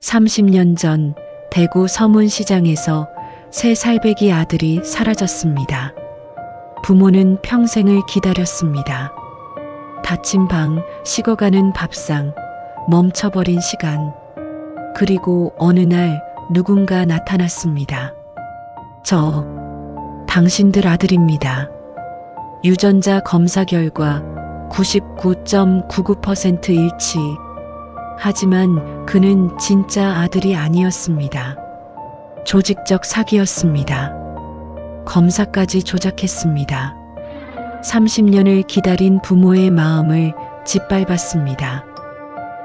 30년 전 대구 서문시장에서 세 살배기 아들이 사라졌습니다. 부모는 평생을 기다렸습니다. 닫힌 방, 식어가는 밥상, 멈춰버린 시간. 그리고 어느 날 누군가 나타났습니다. 저, 당신들 아들입니다. 유전자 검사 결과 99.99% 일치. 하지만 그는 진짜 아들이 아니었습니다. 조직적 사기였습니다. 검사까지 조작했습니다. 30년을 기다린 부모의 마음을 짓밟았습니다.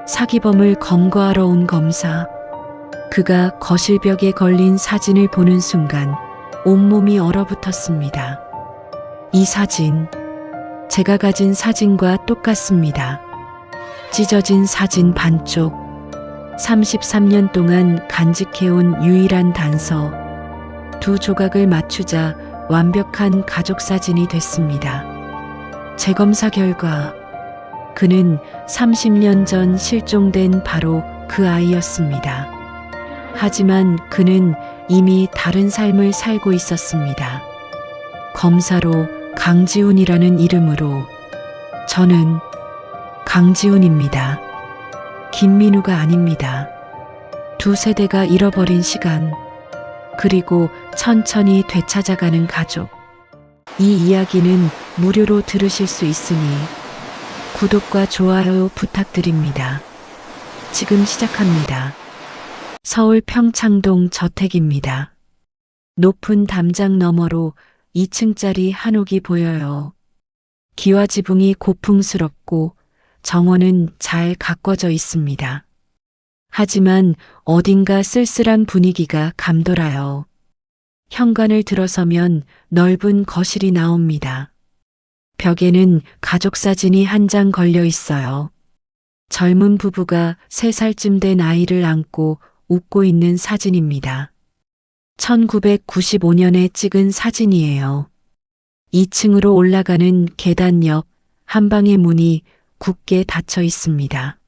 사기범을 검거하러 온 검사. 그가 거실벽에 걸린 사진을 보는 순간 온몸이 얼어붙었습니다. 이 사진, 제가 가진 사진과 똑같습니다. 찢어진 사진 반쪽, 33년 동안 간직해온 유일한 단서, 두 조각을 맞추자 완벽한 가족 사진이 됐습니다. 재검사 결과 그는 30년 전 실종된 바로 그 아이였습니다. 하지만 그는 이미 다른 삶을 살고 있었습니다. 검사로 강지훈이라는 이름으로. 저는 강지훈입니다. 김민우가 아닙니다. 두 세대가 잃어버린 시간, 그리고 천천히 되찾아가는 가족. 이 이야기는 무료로 들으실 수 있으니 구독과 좋아요 부탁드립니다. 지금 시작합니다. 서울 평창동 저택입니다. 높은 담장 너머로 2층짜리 한옥이 보여요. 기와 지붕이 고풍스럽고 정원은 잘 가꿔져 있습니다. 하지만 어딘가 쓸쓸한 분위기가 감돌아요. 현관을 들어서면 넓은 거실이 나옵니다. 벽에는 가족 사진이 한 장 걸려 있어요. 젊은 부부가 3살쯤 된 아이를 안고 웃고 있는 사진입니다. 1995년에 찍은 사진이에요. 2층으로 올라가는 계단 옆 한 방의 문이 굳게 닫혀 있습니다.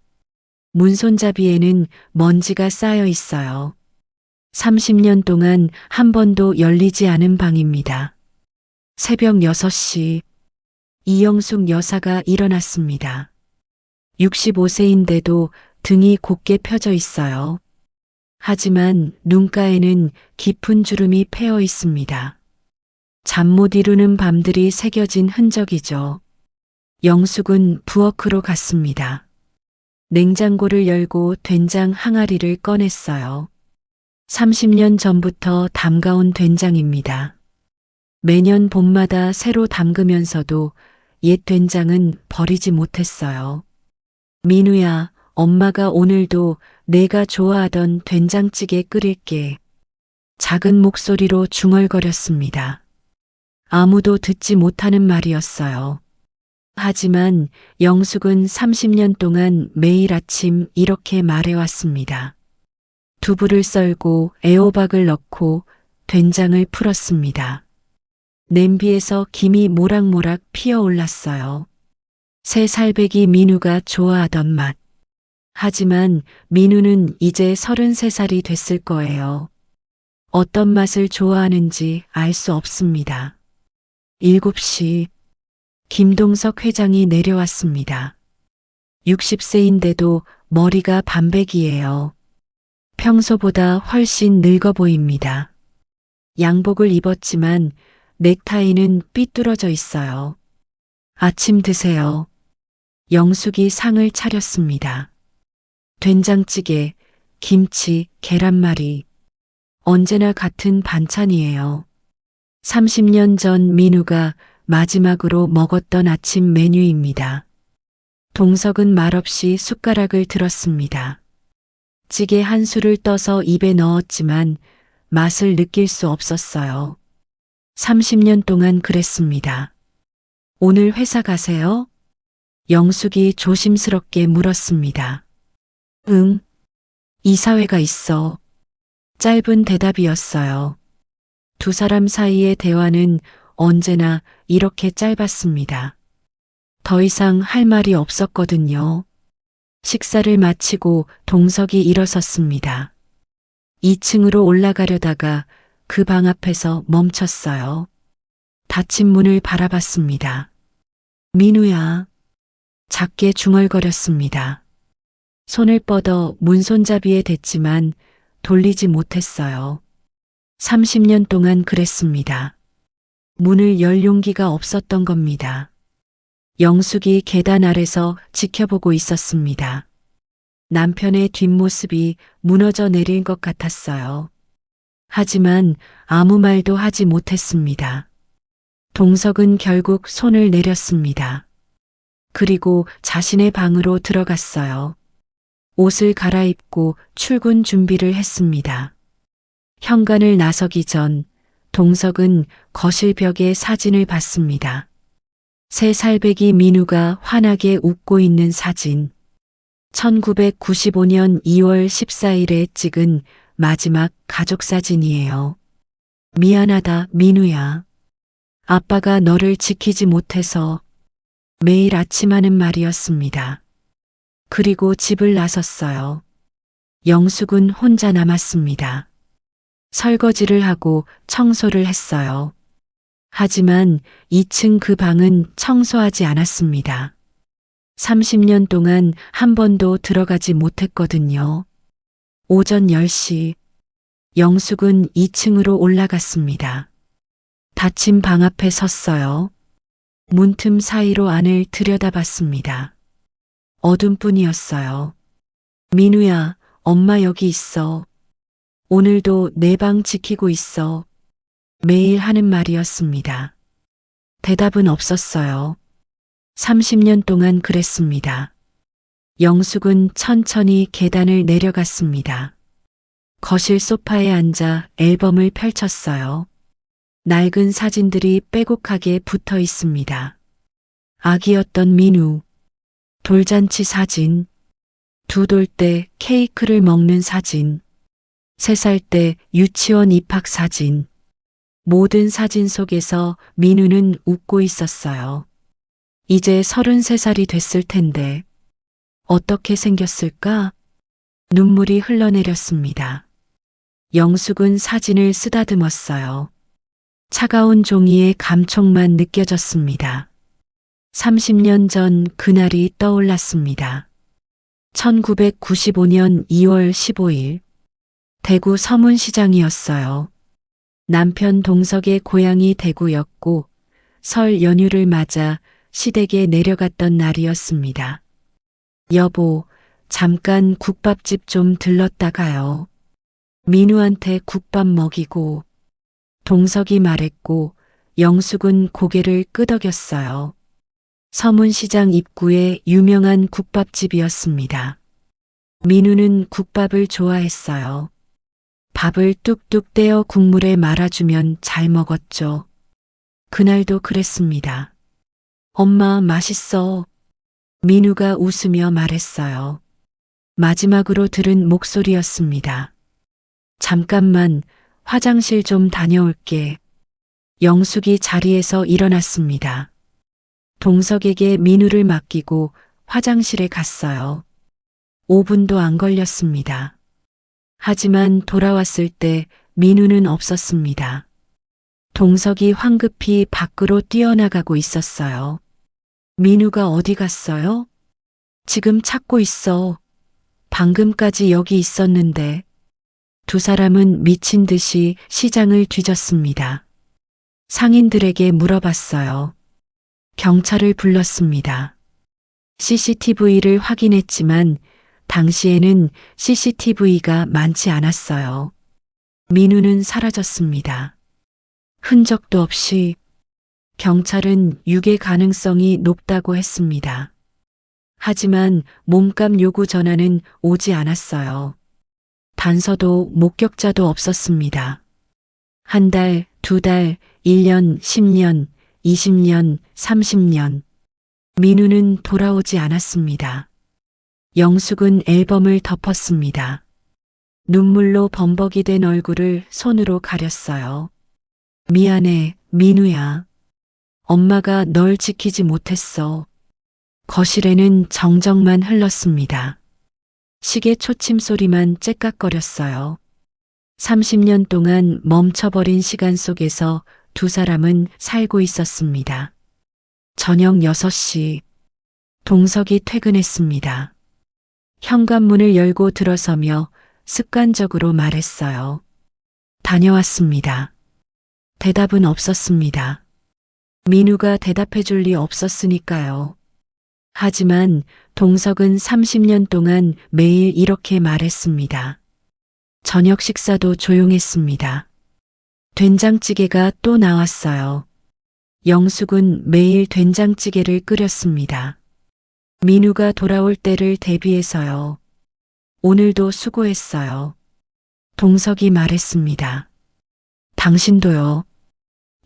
문 손잡이에는 먼지가 쌓여 있어요. 30년 동안 한 번도 열리지 않은 방입니다. 새벽 6시, 이영숙 여사가 일어났습니다. 65세인데도 등이 곧게 펴져 있어요. 하지만 눈가에는 깊은 주름이 패여 있습니다. 잠 못 이루는 밤들이 새겨진 흔적이죠. 영숙은 부엌으로 갔습니다. 냉장고를 열고 된장 항아리를 꺼냈어요. 30년 전부터 담가온 된장입니다. 매년 봄마다 새로 담그면서도 옛 된장은 버리지 못했어요. 민우야, 엄마가 오늘도 내가 좋아하던 된장찌개 끓일게. 작은 목소리로 중얼거렸습니다. 아무도 듣지 못하는 말이었어요. 하지만 영숙은 30년 동안 매일 아침 이렇게 말해왔습니다. 두부를 썰고 애호박을 넣고 된장을 풀었습니다. 냄비에서 김이 모락모락 피어올랐어요. 새 살배기 민우가 좋아하던 맛. 하지만 민우는 이제 33살이 됐을 거예요. 어떤 맛을 좋아하는지 알 수 없습니다. 7시, 김동석 회장이 내려왔습니다. 60세인데도 머리가 반백이에요. 평소보다 훨씬 늙어 보입니다. 양복을 입었지만 넥타이는 삐뚤어져 있어요. 아침 드세요. 영숙이 상을 차렸습니다. 된장찌개, 김치, 계란말이. 언제나 같은 반찬이에요. 30년 전 민우가 마지막으로 먹었던 아침 메뉴입니다. 동석은 말없이 숟가락을 들었습니다. 찌개 한 술을 떠서 입에 넣었지만 맛을 느낄 수 없었어요. 30년 동안 그랬습니다. 오늘 회사 가세요? 영숙이 조심스럽게 물었습니다. 응, 이사회가 있어. 짧은 대답이었어요. 두 사람 사이의 대화는 언제나 이렇게 짧았습니다. 더 이상 할 말이 없었거든요. 식사를 마치고 동석이 일어섰습니다. 2층으로 올라가려다가 그 방 앞에서 멈췄어요. 닫힌 문을 바라봤습니다. 민우야. 작게 중얼거렸습니다. 손을 뻗어 문손잡이에 댔지만 돌리지 못했어요. 30년 동안 그랬습니다. 문을 열 용기가 없었던 겁니다. 영숙이 계단 아래서 지켜보고 있었습니다. 남편의 뒷모습이 무너져 내릴 것 같았어요. 하지만 아무 말도 하지 못했습니다. 동석은 결국 손을 내렸습니다. 그리고 자신의 방으로 들어갔어요. 옷을 갈아입고 출근 준비를 했습니다. 현관을 나서기 전 동석은 거실 벽에 사진을 봤습니다. 새 살배기 민우가 환하게 웃고 있는 사진. 1995년 2월 14일에 찍은 마지막 가족 사진이에요. 미안하다, 민우야. 아빠가 너를 지키지 못해서. 매일 아침 하는 말이었습니다. 그리고 집을 나섰어요. 영숙은 혼자 남았습니다. 설거지를 하고 청소를 했어요. 하지만 2층 그 방은 청소하지 않았습니다. 30년 동안 한 번도 들어가지 못했거든요. 오전 10시, 영숙은 2층으로 올라갔습니다. 닫힌 방 앞에 섰어요. 문틈 사이로 안을 들여다봤습니다. 어둠뿐이었어요. 민우야, 엄마 여기 있어. 오늘도 내 방 지키고 있어. 매일 하는 말이었습니다. 대답은 없었어요. 30년 동안 그랬습니다. 영숙은 천천히 계단을 내려갔습니다. 거실 소파에 앉아 앨범을 펼쳤어요. 낡은 사진들이 빼곡하게 붙어 있습니다. 아기였던 민우, 돌잔치 사진, 2돌 때 케이크를 먹는 사진, 3살 때 유치원 입학 사진. 모든 사진 속에서 민우는 웃고 있었어요. 이제 33살이 됐을 텐데 어떻게 생겼을까? 눈물이 흘러내렸습니다. 영숙은 사진을 쓰다듬었어요. 차가운 종이의 감촉만 느껴졌습니다. 30년 전 그날이 떠올랐습니다. 1995년 2월 15일 대구 서문시장이었어요. 남편 동석의 고향이 대구였고 설 연휴를 맞아 시댁에 내려갔던 날이었습니다. 여보, 잠깐 국밥집 좀 들렀다 가요. 민우한테 국밥 먹이고. 동석이 말했고 영숙은 고개를 끄덕였어요. 서문시장 입구에 유명한 국밥집이었습니다. 민우는 국밥을 좋아했어요. 밥을 뚝뚝 떼어 국물에 말아주면 잘 먹었죠. 그날도 그랬습니다. 엄마, 맛있어. 민우가 웃으며 말했어요. 마지막으로 들은 목소리였습니다. 잠깐만, 화장실 좀 다녀올게. 영숙이 자리에서 일어났습니다. 동석에게 민우를 맡기고 화장실에 갔어요. 5분도 안 걸렸습니다. 하지만 돌아왔을 때 민우는 없었습니다. 동석이 황급히 밖으로 뛰어나가고 있었어요. 민우가 어디 갔어요? 지금 찾고 있어. 방금까지 여기 있었는데. 두 사람은 미친 듯이 시장을 뒤졌습니다. 상인들에게 물어봤어요. 경찰을 불렀습니다. CCTV를 확인했지만 당시에는 CCTV가 많지 않았어요. 민우는 사라졌습니다. 흔적도 없이. 경찰은 유괴 가능성이 높다고 했습니다. 하지만 몸값 요구 전화는 오지 않았어요. 단서도 목격자도 없었습니다. 한 달, 2달, 1년, 10년, 20년, 30년. 민우는 돌아오지 않았습니다. 영숙은 앨범을 덮었습니다. 눈물로 범벅이 된 얼굴을 손으로 가렸어요. 미안해, 민우야. 엄마가 널 지키지 못했어. 거실에는 정적만 흘렀습니다. 시계 초침 소리만 째깍거렸어요. 30년 동안 멈춰버린 시간 속에서 두 사람은 살고 있었습니다. 저녁 6시, 동석이 퇴근했습니다. 현관문을 열고 들어서며 습관적으로 말했어요. 다녀왔습니다. 대답은 없었습니다. 민우가 대답해 줄 리 없었으니까요. 하지만 동석은 30년 동안 매일 이렇게 말했습니다. 저녁 식사도 조용했습니다. 된장찌개가 또 나왔어요. 영숙은 매일 된장찌개를 끓였습니다. 민우가 돌아올 때를 대비해서요. 오늘도 수고했어요. 동석이 말했습니다. 당신도요.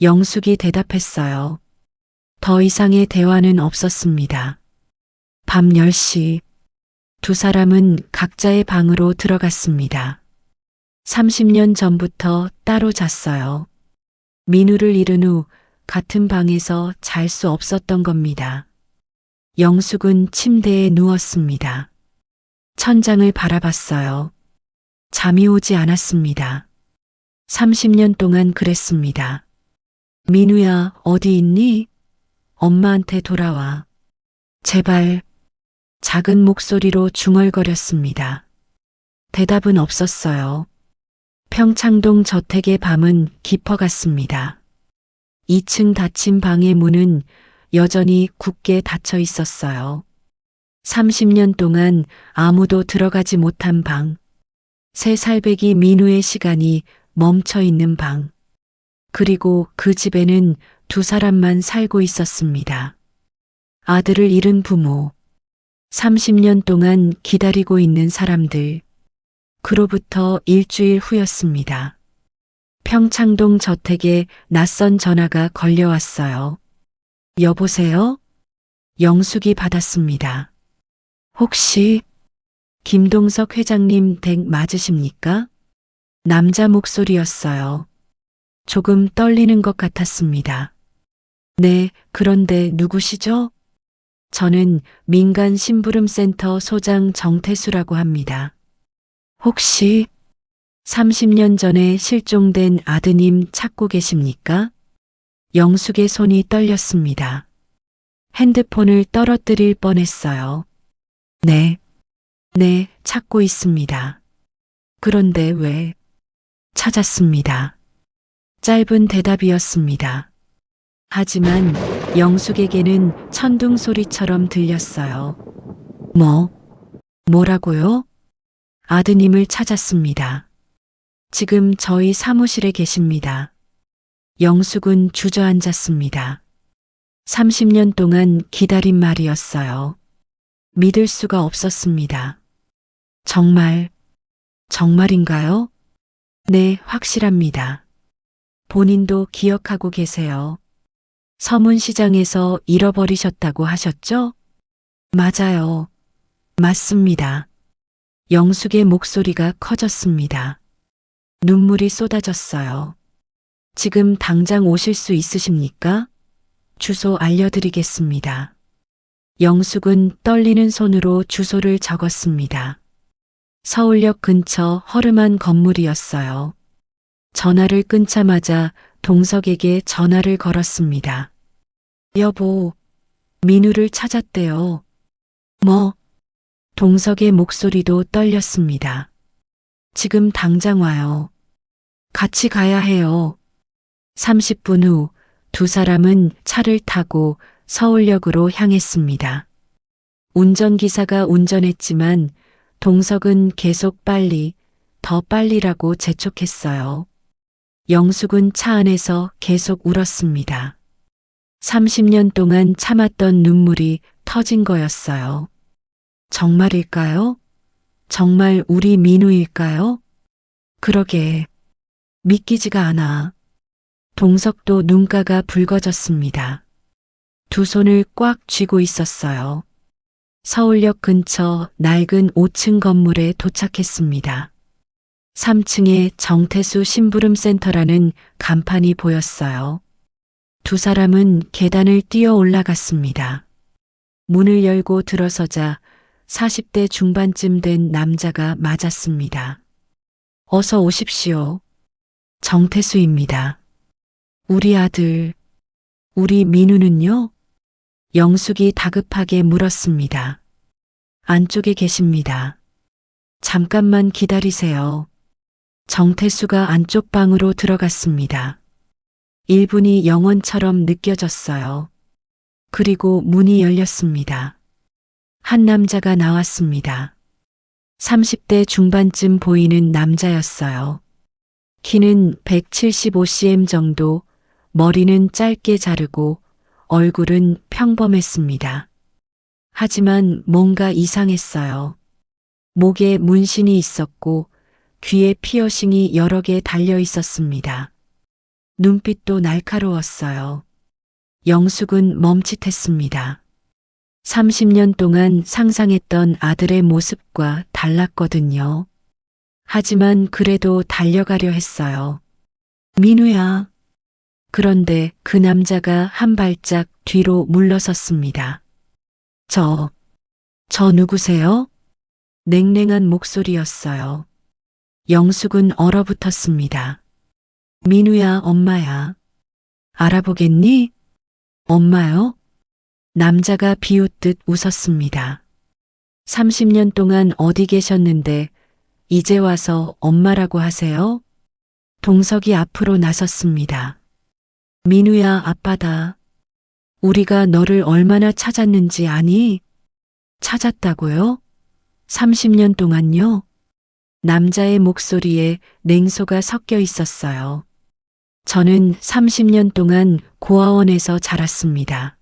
영숙이 대답했어요. 더 이상의 대화는 없었습니다. 밤 10시, 두 사람은 각자의 방으로 들어갔습니다. 30년 전부터 따로 잤어요. 민우를 잃은 후 같은 방에서 잘 수 없었던 겁니다. 영숙은 침대에 누웠습니다. 천장을 바라봤어요. 잠이 오지 않았습니다. 30년 동안 그랬습니다. 민우야, 어디 있니? 엄마한테 돌아와. 제발. 작은 목소리로 중얼거렸습니다. 대답은 없었어요. 평창동 저택의 밤은 깊어갔습니다. 2층 닫힌 방의 문은 여전히 굳게 닫혀 있었어요. 30년 동안 아무도 들어가지 못한 방. 새 살배기 민우의 시간이 멈춰 있는 방. 그리고 그 집에는 두 사람만 살고 있었습니다. 아들을 잃은 부모. 30년 동안 기다리고 있는 사람들. 그로부터 일주일 후였습니다. 평창동 저택에 낯선 전화가 걸려왔어요. 여보세요? 영숙이 받았습니다. 혹시 김동석 회장님 댁 맞으십니까? 남자 목소리였어요. 조금 떨리는 것 같았습니다. 네, 그런데 누구시죠? 저는 민간 심부름센터 소장 정태수라고 합니다. 혹시 30년 전에 실종된 아드님 찾고 계십니까? 영숙의 손이 떨렸습니다. 핸드폰을 떨어뜨릴 뻔했어요. 네, 찾고 있습니다. 그런데 왜? 찾았습니다. 짧은 대답이었습니다. 하지만 영숙에게는 천둥 소리처럼 들렸어요. 뭐라고요? 아드님을 찾았습니다. 지금 저희 사무실에 계십니다. 영숙은 주저앉았습니다. 30년 동안 기다린 말이었어요. 믿을 수가 없었습니다. 정말인가요? 네, 확실합니다. 본인도 기억하고 계세요. 서문시장에서 잃어버리셨다고 하셨죠? 맞아요. 맞습니다. 영숙의 목소리가 커졌습니다. 눈물이 쏟아졌어요. 지금 당장 오실 수 있으십니까? 주소 알려드리겠습니다. 영숙은 떨리는 손으로 주소를 적었습니다. 서울역 근처 허름한 건물이었어요. 전화를 끊자마자 동석에게 전화를 걸었습니다. 여보, 민우를 찾았대요. 동석의 목소리도 떨렸습니다. 지금 당장 와요. 같이 가야 해요. 30분 후 두 사람은 차를 타고 서울역으로 향했습니다. 운전기사가 운전했지만 동석은 계속 빨리, 더 빨리라고 재촉했어요. 영숙은 차 안에서 계속 울었습니다. 30년 동안 참았던 눈물이 터진 거였어요. 정말일까요? 정말 우리 민우일까요? 그러게, 믿기지가 않아. 동석도 눈가가 붉어졌습니다. 두 손을 꽉 쥐고 있었어요. 서울역 근처 낡은 5층 건물에 도착했습니다. 3층에 정태수 심부름센터라는 간판이 보였어요. 두 사람은 계단을 뛰어 올라갔습니다. 문을 열고 들어서자 40대 중반쯤 된 남자가 맞았습니다. 어서 오십시오. 정태수입니다. 우리 아들, 우리 민우는요? 영숙이 다급하게 물었습니다. 안쪽에 계십니다. 잠깐만 기다리세요. 정태수가 안쪽 방으로 들어갔습니다. 1분이 영원처럼 느껴졌어요. 그리고 문이 열렸습니다. 한 남자가 나왔습니다. 30대 중반쯤 보이는 남자였어요. 키는 175cm 정도, 머리는 짧게 자르고 얼굴은 평범했습니다. 하지만 뭔가 이상했어요. 목에 문신이 있었고 귀에 피어싱이 여러 개 달려 있었습니다. 눈빛도 날카로웠어요. 영숙은 멈칫했습니다. 30년 동안 상상했던 아들의 모습과 달랐거든요. 하지만 그래도 달려가려 했어요. 민우야. 그런데 그 남자가 한 발짝 뒤로 물러섰습니다. 저 누구세요? 냉랭한 목소리였어요. 영숙은 얼어붙었습니다. 민우야, 엄마야. 알아보겠니? 엄마요? 남자가 비웃듯 웃었습니다. 30년 동안 어디 계셨는데 이제 와서 엄마라고 하세요? 동석이 앞으로 나섰습니다. 민우야, 아빠다. 우리가 너를 얼마나 찾았는지 아니? 찾았다고요? 30년 동안요? 남자의 목소리에 냉소가 섞여 있었어요. 저는 30년 동안 고아원에서 자랐습니다.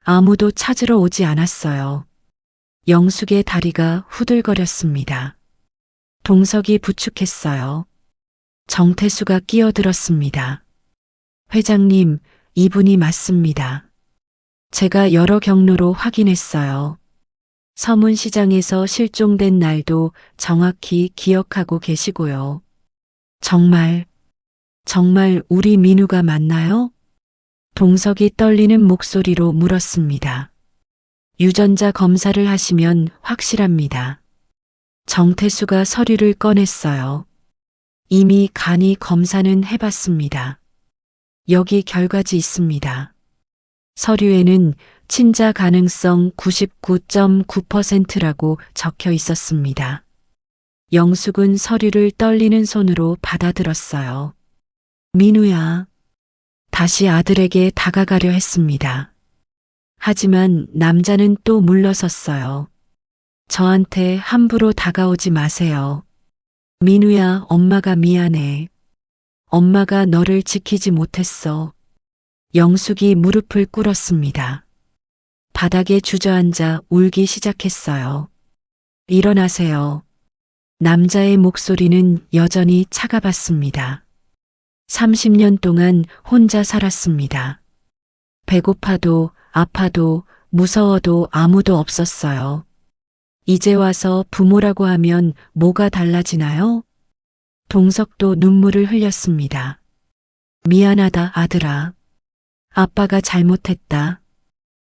아무도 찾으러 오지 않았어요. 영숙의 다리가 후들거렸습니다. 동석이 부축했어요. 정태수가 끼어들었습니다. 회장님, 이분이 맞습니다. 제가 여러 경로로 확인했어요. 서문시장에서 실종된 날도 정확히 기억하고 계시고요. 정말 우리 민우가 맞나요? 동석이 떨리는 목소리로 물었습니다. 유전자 검사를 하시면 확실합니다. 정태수가 서류를 꺼냈어요. 이미 간이 검사는 해봤습니다. 여기 결과지 있습니다. 서류에는 친자 가능성 99.9%라고 적혀 있었습니다. 영숙은 서류를 떨리는 손으로 받아들었어요. 민우야. 다시 아들에게 다가가려 했습니다. 하지만 남자는 또 물러섰어요. 저한테 함부로 다가오지 마세요. 민우야, 엄마가 미안해. 엄마가 너를 지키지 못했어. 영숙이 무릎을 꿇었습니다. 바닥에 주저앉아 울기 시작했어요. 일어나세요. 남자의 목소리는 여전히 차가웠습니다. 30년 동안 혼자 살았습니다. 배고파도 아파도 무서워도 아무도 없었어요. 이제 와서 부모라고 하면 뭐가 달라지나요? 동석도 눈물을 흘렸습니다. 미안하다, 아들아. 아빠가 잘못했다.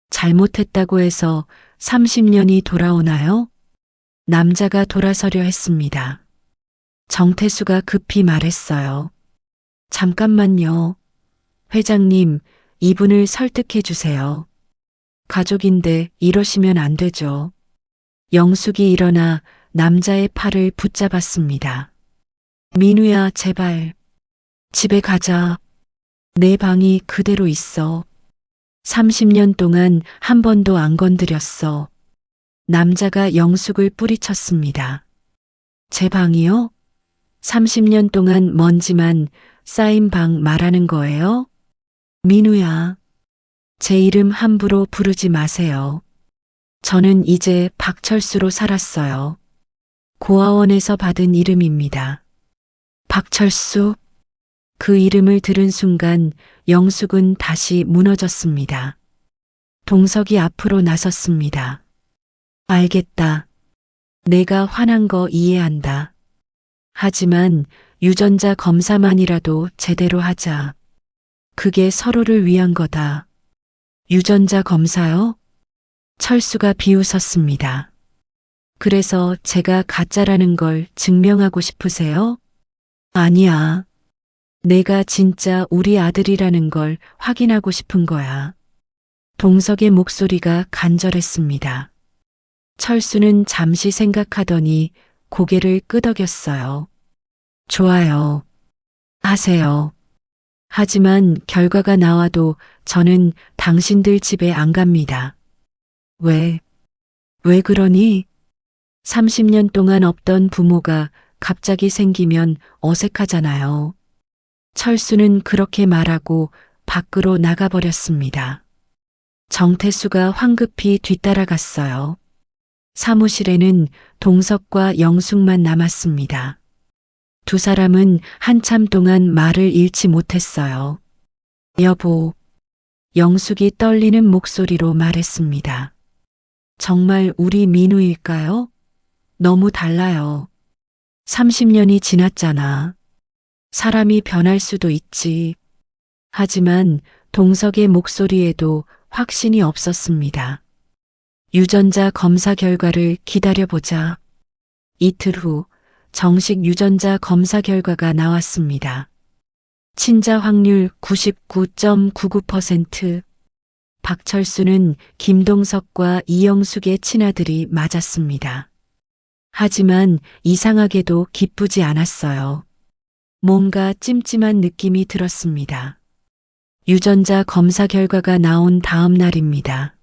잘못했다고 해서 30년이 돌아오나요? 남자가 돌아서려 했습니다. 정태수가 급히 말했어요. 잠깐만요. 회장님, 이분을 설득해 주세요. 가족인데 이러시면 안 되죠. 영숙이 일어나 남자의 팔을 붙잡았습니다. 민우야, 제발. 집에 가자. 내 방이 그대로 있어. 30년 동안 한 번도 안 건드렸어. 남자가 영숙을 뿌리쳤습니다. 제 방이요? 30년 동안 먼지만 쌓인 방 말하는 거예요? 민우야, 제 이름 함부로 부르지 마세요. 저는 이제 박철수로 살았어요. 고아원에서 받은 이름입니다. 박철수? 그 이름을 들은 순간 영숙은 다시 무너졌습니다. 동석이 앞으로 나섰습니다. 알겠다. 내가 화난 거 이해한다. 하지만 유전자 검사만이라도 제대로 하자. 그게 서로를 위한 거다. 유전자 검사요? 철수가 비웃었습니다. 그래서 제가 가짜라는 걸 증명하고 싶으세요? 아니야. 내가 진짜 우리 아들이라는 걸 확인하고 싶은 거야. 동석의 목소리가 간절했습니다. 철수는 잠시 생각하더니 고개를 끄덕였어요. 좋아요. 하세요. 하지만 결과가 나와도 저는 당신들 집에 안 갑니다. 왜? 왜 그러니? 30년 동안 없던 부모가 갑자기 생기면 어색하잖아요. 철수는 그렇게 말하고 밖으로 나가버렸습니다. 정태수가 황급히 뒤따라갔어요. 사무실에는 동석과 영숙만 남았습니다. 두 사람은 한참 동안 말을 잃지 못했어요. 여보, 영숙이 떨리는 목소리로 말했습니다. 정말 우리 민우일까요? 너무 달라요. 30년이 지났잖아. 사람이 변할 수도 있지. 하지만 동석의 목소리에도 확신이 없었습니다. 유전자 검사 결과를 기다려보자. 이틀 후 정식 유전자 검사 결과가 나왔습니다. 친자 확률 99.99%. 박철수는 김동석과 이영숙의 친아들이 맞았습니다. 하지만 이상하게도 기쁘지 않았어요. 뭔가 찜찜한 느낌이 들었습니다. 유전자 검사 결과가 나온 다음 날입니다.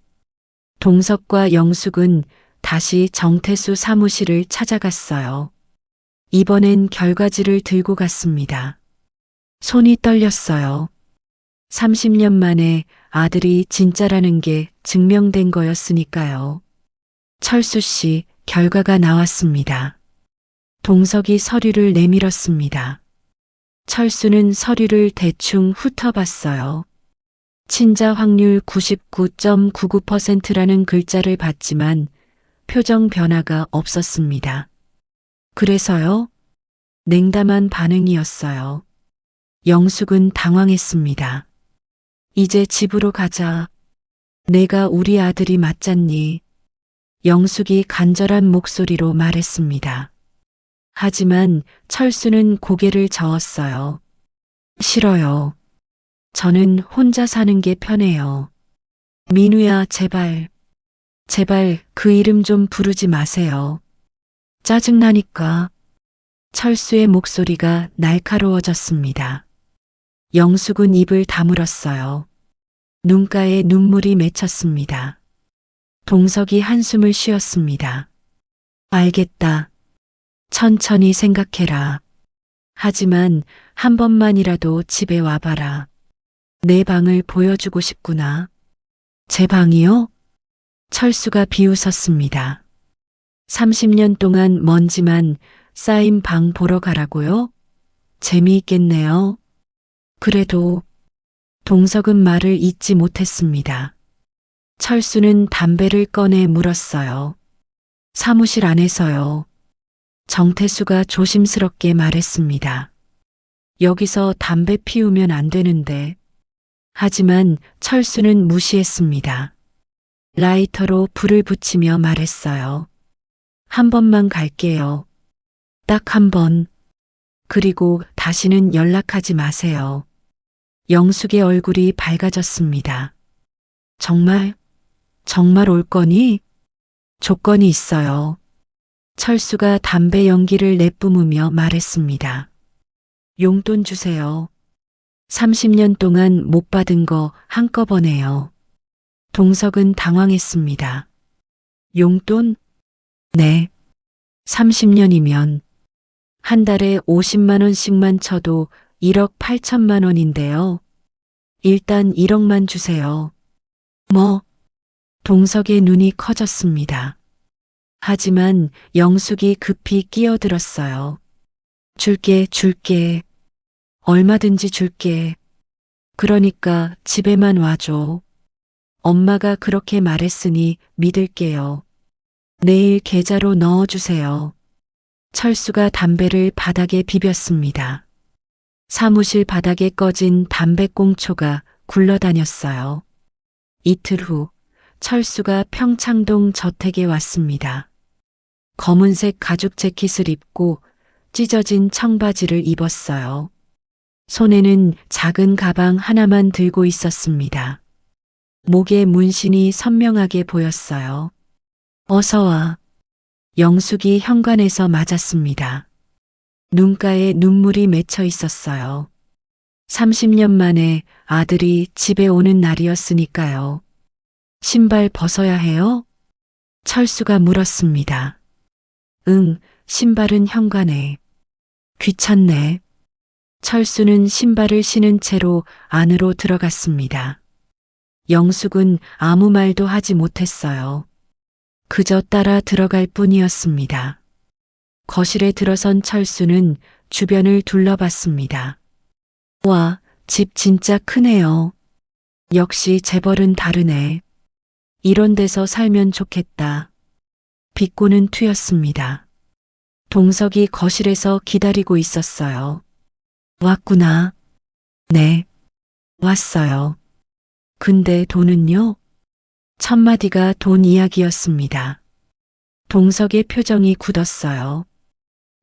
동석과 영숙은 다시 정태수 사무실을 찾아갔어요. 이번엔 결과지를 들고 갔습니다. 손이 떨렸어요. 30년 만에 아들이 진짜라는 게 증명된 거였으니까요. 철수 씨, 결과가 나왔습니다. 동석이 서류를 내밀었습니다. 철수는 서류를 대충 훑어봤어요. 친자 확률 99.99%라는 글자를 봤지만 표정 변화가 없었습니다. 그래서요? 냉담한 반응이었어요. 영숙은 당황했습니다. 이제 집으로 가자. 내가 우리 아들이 맞잖니. 영숙이 간절한 목소리로 말했습니다. 하지만 철수는 고개를 저었어요. 싫어요. 저는 혼자 사는 게 편해요. 민우야, 제발. 제발 그 이름 좀 부르지 마세요. 짜증나니까. 철수의 목소리가 날카로워졌습니다. 영숙은 입을 다물었어요. 눈가에 눈물이 맺혔습니다. 동석이 한숨을 쉬었습니다. 알겠다. 천천히 생각해라. 하지만 한 번만이라도 집에 와봐라. 내 방을 보여주고 싶구나. 제 방이요? 철수가 비웃었습니다. 30년 동안 먼지만 쌓인 방 보러 가라고요? 재미있겠네요. 그래도 동석은 말을 잇지 못했습니다. 철수는 담배를 꺼내 물었어요. 사무실 안에서요. 정태수가 조심스럽게 말했습니다. 여기서 담배 피우면 안 되는데. 하지만 철수는 무시했습니다. 라이터로 불을 붙이며 말했어요. 한 번만 갈게요. 딱 한 번. 그리고 다시는 연락하지 마세요. 영숙의 얼굴이 밝아졌습니다. 정말 올 거니? 조건이 있어요. 철수가 담배 연기를 내뿜으며 말했습니다. 용돈 주세요. 30년 동안 못 받은 거 한꺼번에요. 동석은 당황했습니다. 용돈? 네. 30년이면 한 달에 50만 원씩만 쳐도 1억 8천만 원인데요. 일단 1억만 주세요. 뭐? 동석의 눈이 커졌습니다. 하지만 영숙이 급히 끼어들었어요. 줄게. 얼마든지 줄게. 그러니까 집에만 와줘. 엄마가 그렇게 말했으니 믿을게요. 내일 계좌로 넣어주세요. 철수가 담배를 바닥에 비볐습니다. 사무실 바닥에 꺼진 담배꽁초가 굴러다녔어요. 이틀 후 철수가 평창동 저택에 왔습니다. 검은색 가죽 재킷을 입고 찢어진 청바지를 입었어요. 손에는 작은 가방 하나만 들고 있었습니다. 목에 문신이 선명하게 보였어요. 어서 와. 영숙이 현관에서 맞았습니다. 눈가에 눈물이 맺혀 있었어요. 30년 만에 아들이 집에 오는 날이었으니까요. 신발 벗어야 해요? 철수가 물었습니다. 응, 신발은 현관에. 귀찮네. 철수는 신발을 신은 채로 안으로 들어갔습니다. 영숙은 아무 말도 하지 못했어요. 그저 따라 들어갈 뿐이었습니다. 거실에 들어선 철수는 주변을 둘러봤습니다. 와, 집 진짜 크네요. 역시 재벌은 다르네. 이런 데서 살면 좋겠다. 비꼬는 투였습니다. 동석이 거실에서 기다리고 있었어요. 왔구나. 네, 왔어요. 근데 돈은요? 첫마디가 돈 이야기였습니다. 동석의 표정이 굳었어요.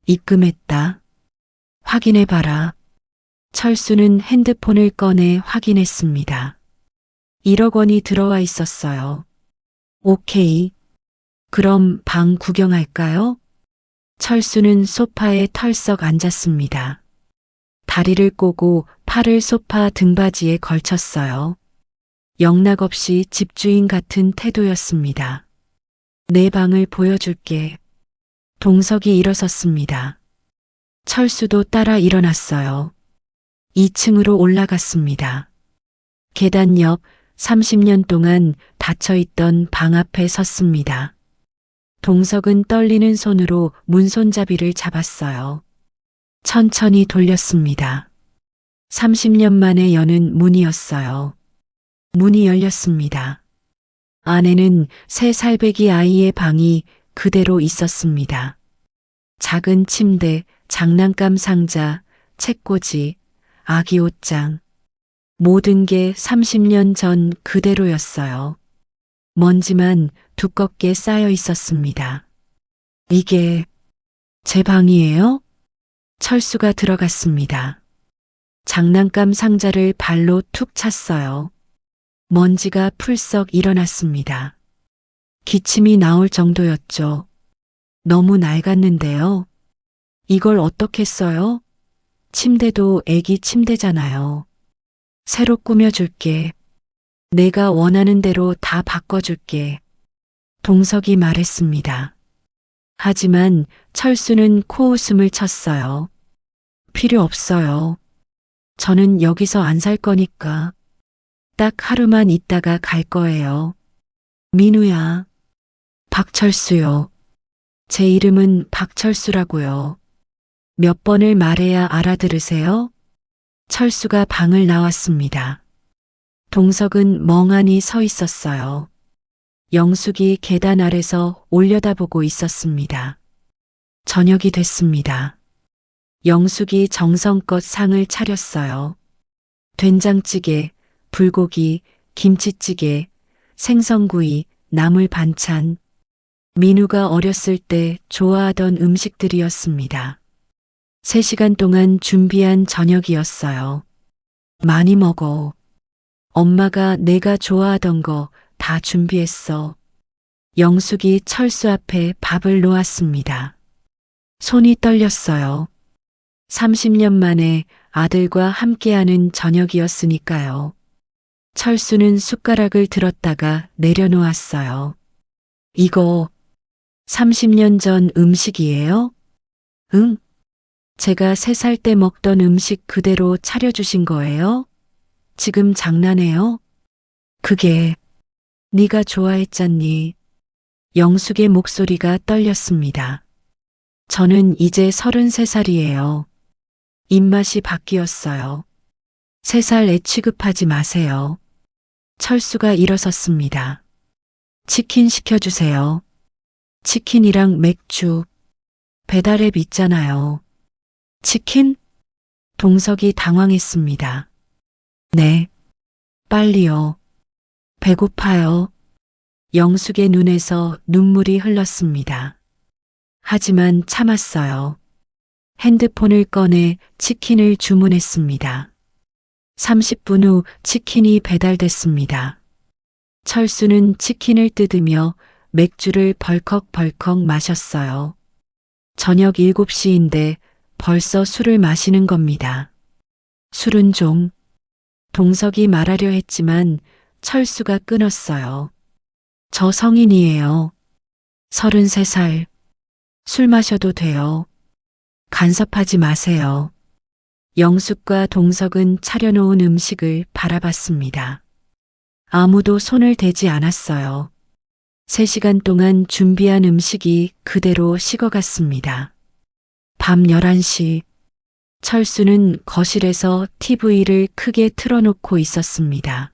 입금했다. 확인해봐라. 철수는 핸드폰을 꺼내 확인했습니다. 1억 원이 들어와 있었어요. 오케이. 그럼 방 구경할까요? 철수는 소파에 털썩 앉았습니다. 다리를 꼬고 팔을 소파 등받이에 걸쳤어요. 영락없이 집주인 같은 태도였습니다. 내 방을 보여줄게. 동석이 일어섰습니다. 철수도 따라 일어났어요. 2층으로 올라갔습니다. 계단 옆 30년 동안 닫혀있던 방 앞에 섰습니다. 동석은 떨리는 손으로 문손잡이를 잡았어요. 천천히 돌렸습니다. 30년 만에 여는 문이었어요. 문이 열렸습니다. 안에는 세 살배기 아이의 방이 그대로 있었습니다. 작은 침대, 장난감 상자, 책꽂이, 아기 옷장. 모든 게 30년 전 그대로였어요. 먼지만 두껍게 쌓여 있었습니다. 이게 제 방이에요? 철수가 들어갔습니다. 장난감 상자를 발로 툭 찼어요. 먼지가 풀썩 일어났습니다. 기침이 나올 정도였죠. 너무 낡았는데요. 이걸 어떻게 써요? 침대도 애기 침대잖아요. 새로 꾸며줄게. 내가 원하는 대로 다 바꿔줄게. 동석이 말했습니다. 하지만 철수는 코웃음을 쳤어요. 필요 없어요. 저는 여기서 안 살 거니까. 딱 하루만 있다가 갈 거예요. 민우야. 박철수요. 제 이름은 박철수라고요. 몇 번을 말해야 알아들으세요? 철수가 방을 나왔습니다. 동석은 멍하니 서 있었어요. 영숙이 계단 아래서 올려다보고 있었습니다. 저녁이 됐습니다. 영숙이 정성껏 상을 차렸어요. 된장찌개, 불고기, 김치찌개, 생선구이, 나물 반찬. 민우가 어렸을 때 좋아하던 음식들이었습니다. 3시간 동안 준비한 저녁이었어요. 많이 먹어. 엄마가 내가 좋아하던 거 다 준비했어. 영숙이 철수 앞에 밥을 놓았습니다. 손이 떨렸어요. 30년 만에 아들과 함께하는 저녁이었으니까요. 철수는 숟가락을 들었다가 내려놓았어요. 이거 30년 전 음식이에요? 응. 제가 3살 때 먹던 음식 그대로 차려주신 거예요? 지금 장난해요? 그게 네가 좋아했잖니. 영숙의 목소리가 떨렸습니다. 저는 이제 33살이에요. 입맛이 바뀌었어요. 3살 애 취급하지 마세요. 철수가 일어섰습니다. 치킨 시켜주세요. 치킨이랑 맥주. 배달앱 있잖아요. 치킨? 동석이 당황했습니다. 네. 빨리요. 배고파요. 영숙의 눈에서 눈물이 흘렀습니다. 하지만 참았어요. 핸드폰을 꺼내 치킨을 주문했습니다. 30분 후 치킨이 배달됐습니다. 철수는 치킨을 뜯으며 맥주를 벌컥벌컥 마셨어요. 저녁 7시인데 벌써 술을 마시는 겁니다. 술은 좀. 동석이 말하려 했지만 철수가 끊었어요. 저 성인이에요. 33살. 술 마셔도 돼요. 간섭하지 마세요. 영숙과 동석은 차려놓은 음식을 바라봤습니다. 아무도 손을 대지 않았어요. 3시간 동안 준비한 음식이 그대로 식어갔습니다. 밤 11시, 철수는 거실에서 TV를 크게 틀어놓고 있었습니다.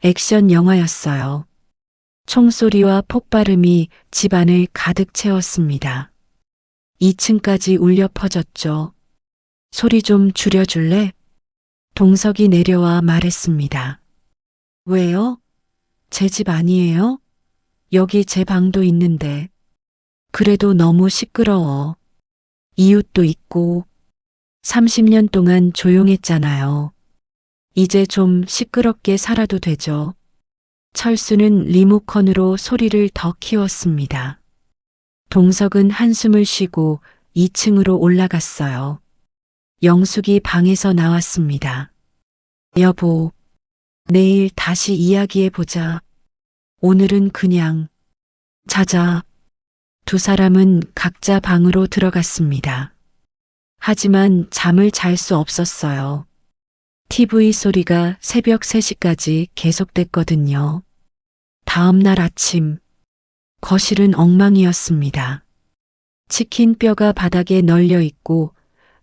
액션 영화였어요. 총소리와 폭발음이 집안을 가득 채웠습니다. 2층까지 울려 퍼졌죠. 소리 좀 줄여줄래? 동석이 내려와 말했습니다. 왜요? 제 집 아니에요? 여기 제 방도 있는데. 그래도 너무 시끄러워. 이웃도 있고. 30년 동안 조용했잖아요. 이제 좀 시끄럽게 살아도 되죠. 철수는 리모컨으로 소리를 더 키웠습니다. 동석은 한숨을 쉬고 2층으로 올라갔어요. 영숙이 방에서 나왔습니다. 여보, 내일 다시 이야기해보자. 오늘은 그냥 자자. 두 사람은 각자 방으로 들어갔습니다. 하지만 잠을 잘 수 없었어요. TV 소리가 새벽 3시까지 계속됐거든요. 다음 날 아침, 거실은 엉망이었습니다. 치킨 뼈가 바닥에 널려 있고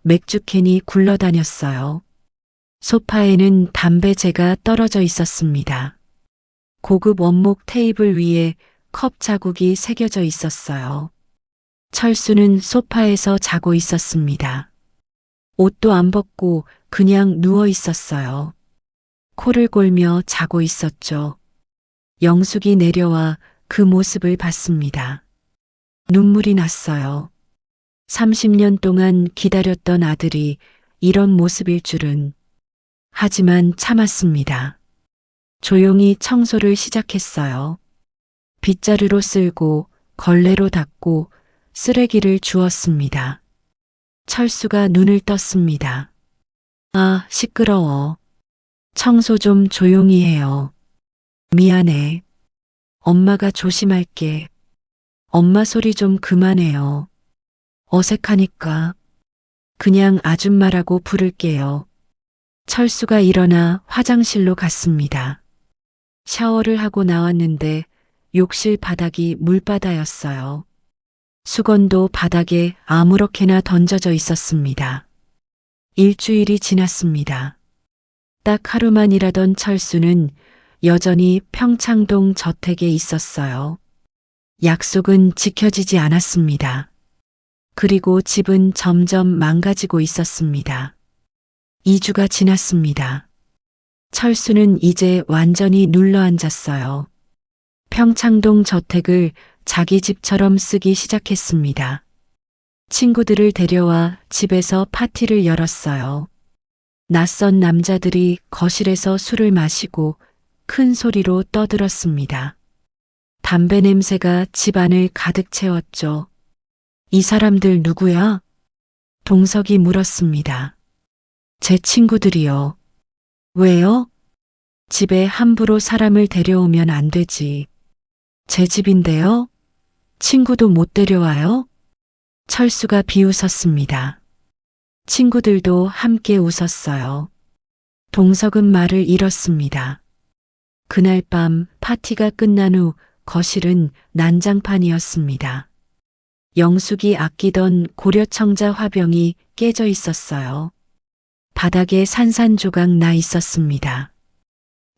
맥주캔이 굴러다녔어요. 소파에는 담배재가 떨어져 있었습니다. 고급 원목 테이블 위에 컵 자국이 새겨져 있었어요. 철수는 소파에서 자고 있었습니다. 옷도 안 벗고 그냥 누워 있었어요. 코를 골며 자고 있었죠. 영숙이 내려와 그 모습을 봤습니다. 눈물이 났어요. 30년 동안 기다렸던 아들이 이런 모습일 줄은. 하지만 참았습니다. 조용히 청소를 시작했어요. 빗자루로 쓸고 걸레로 닦고 쓰레기를 주웠습니다. 철수가 눈을 떴습니다. 아, 시끄러워. 청소 좀 조용히 해요. 미안해. 엄마가 조심할게. 엄마 소리 좀 그만해요. 어색하니까. 그냥 아줌마라고 부를게요. 철수가 일어나 화장실로 갔습니다. 샤워를 하고 나왔는데 욕실 바닥이 물바다였어요. 수건도 바닥에 아무렇게나 던져져 있었습니다. 일주일이 지났습니다. 딱 하루만 일하던 철수는 여전히 평창동 저택에 있었어요. 약속은 지켜지지 않았습니다. 그리고 집은 점점 망가지고 있었습니다. 2주가 지났습니다. 철수는 이제 완전히 눌러앉았어요. 평창동 저택을 자기 집처럼 쓰기 시작했습니다. 친구들을 데려와 집에서 파티를 열었어요. 낯선 남자들이 거실에서 술을 마시고 큰 소리로 떠들었습니다. 담배 냄새가 집안을 가득 채웠죠. 이 사람들 누구야? 동석이 물었습니다. 제 친구들이요. 왜요? 집에 함부로 사람을 데려오면 안 되지. 제 집인데요? 친구도 못 데려와요? 철수가 비웃었습니다. 친구들도 함께 웃었어요. 동석은 말을 잃었습니다. 그날 밤 파티가 끝난 후 거실은 난장판이었습니다. 영숙이 아끼던 고려청자 화병이 깨져 있었어요. 바닥에 산산조각 나 있었습니다.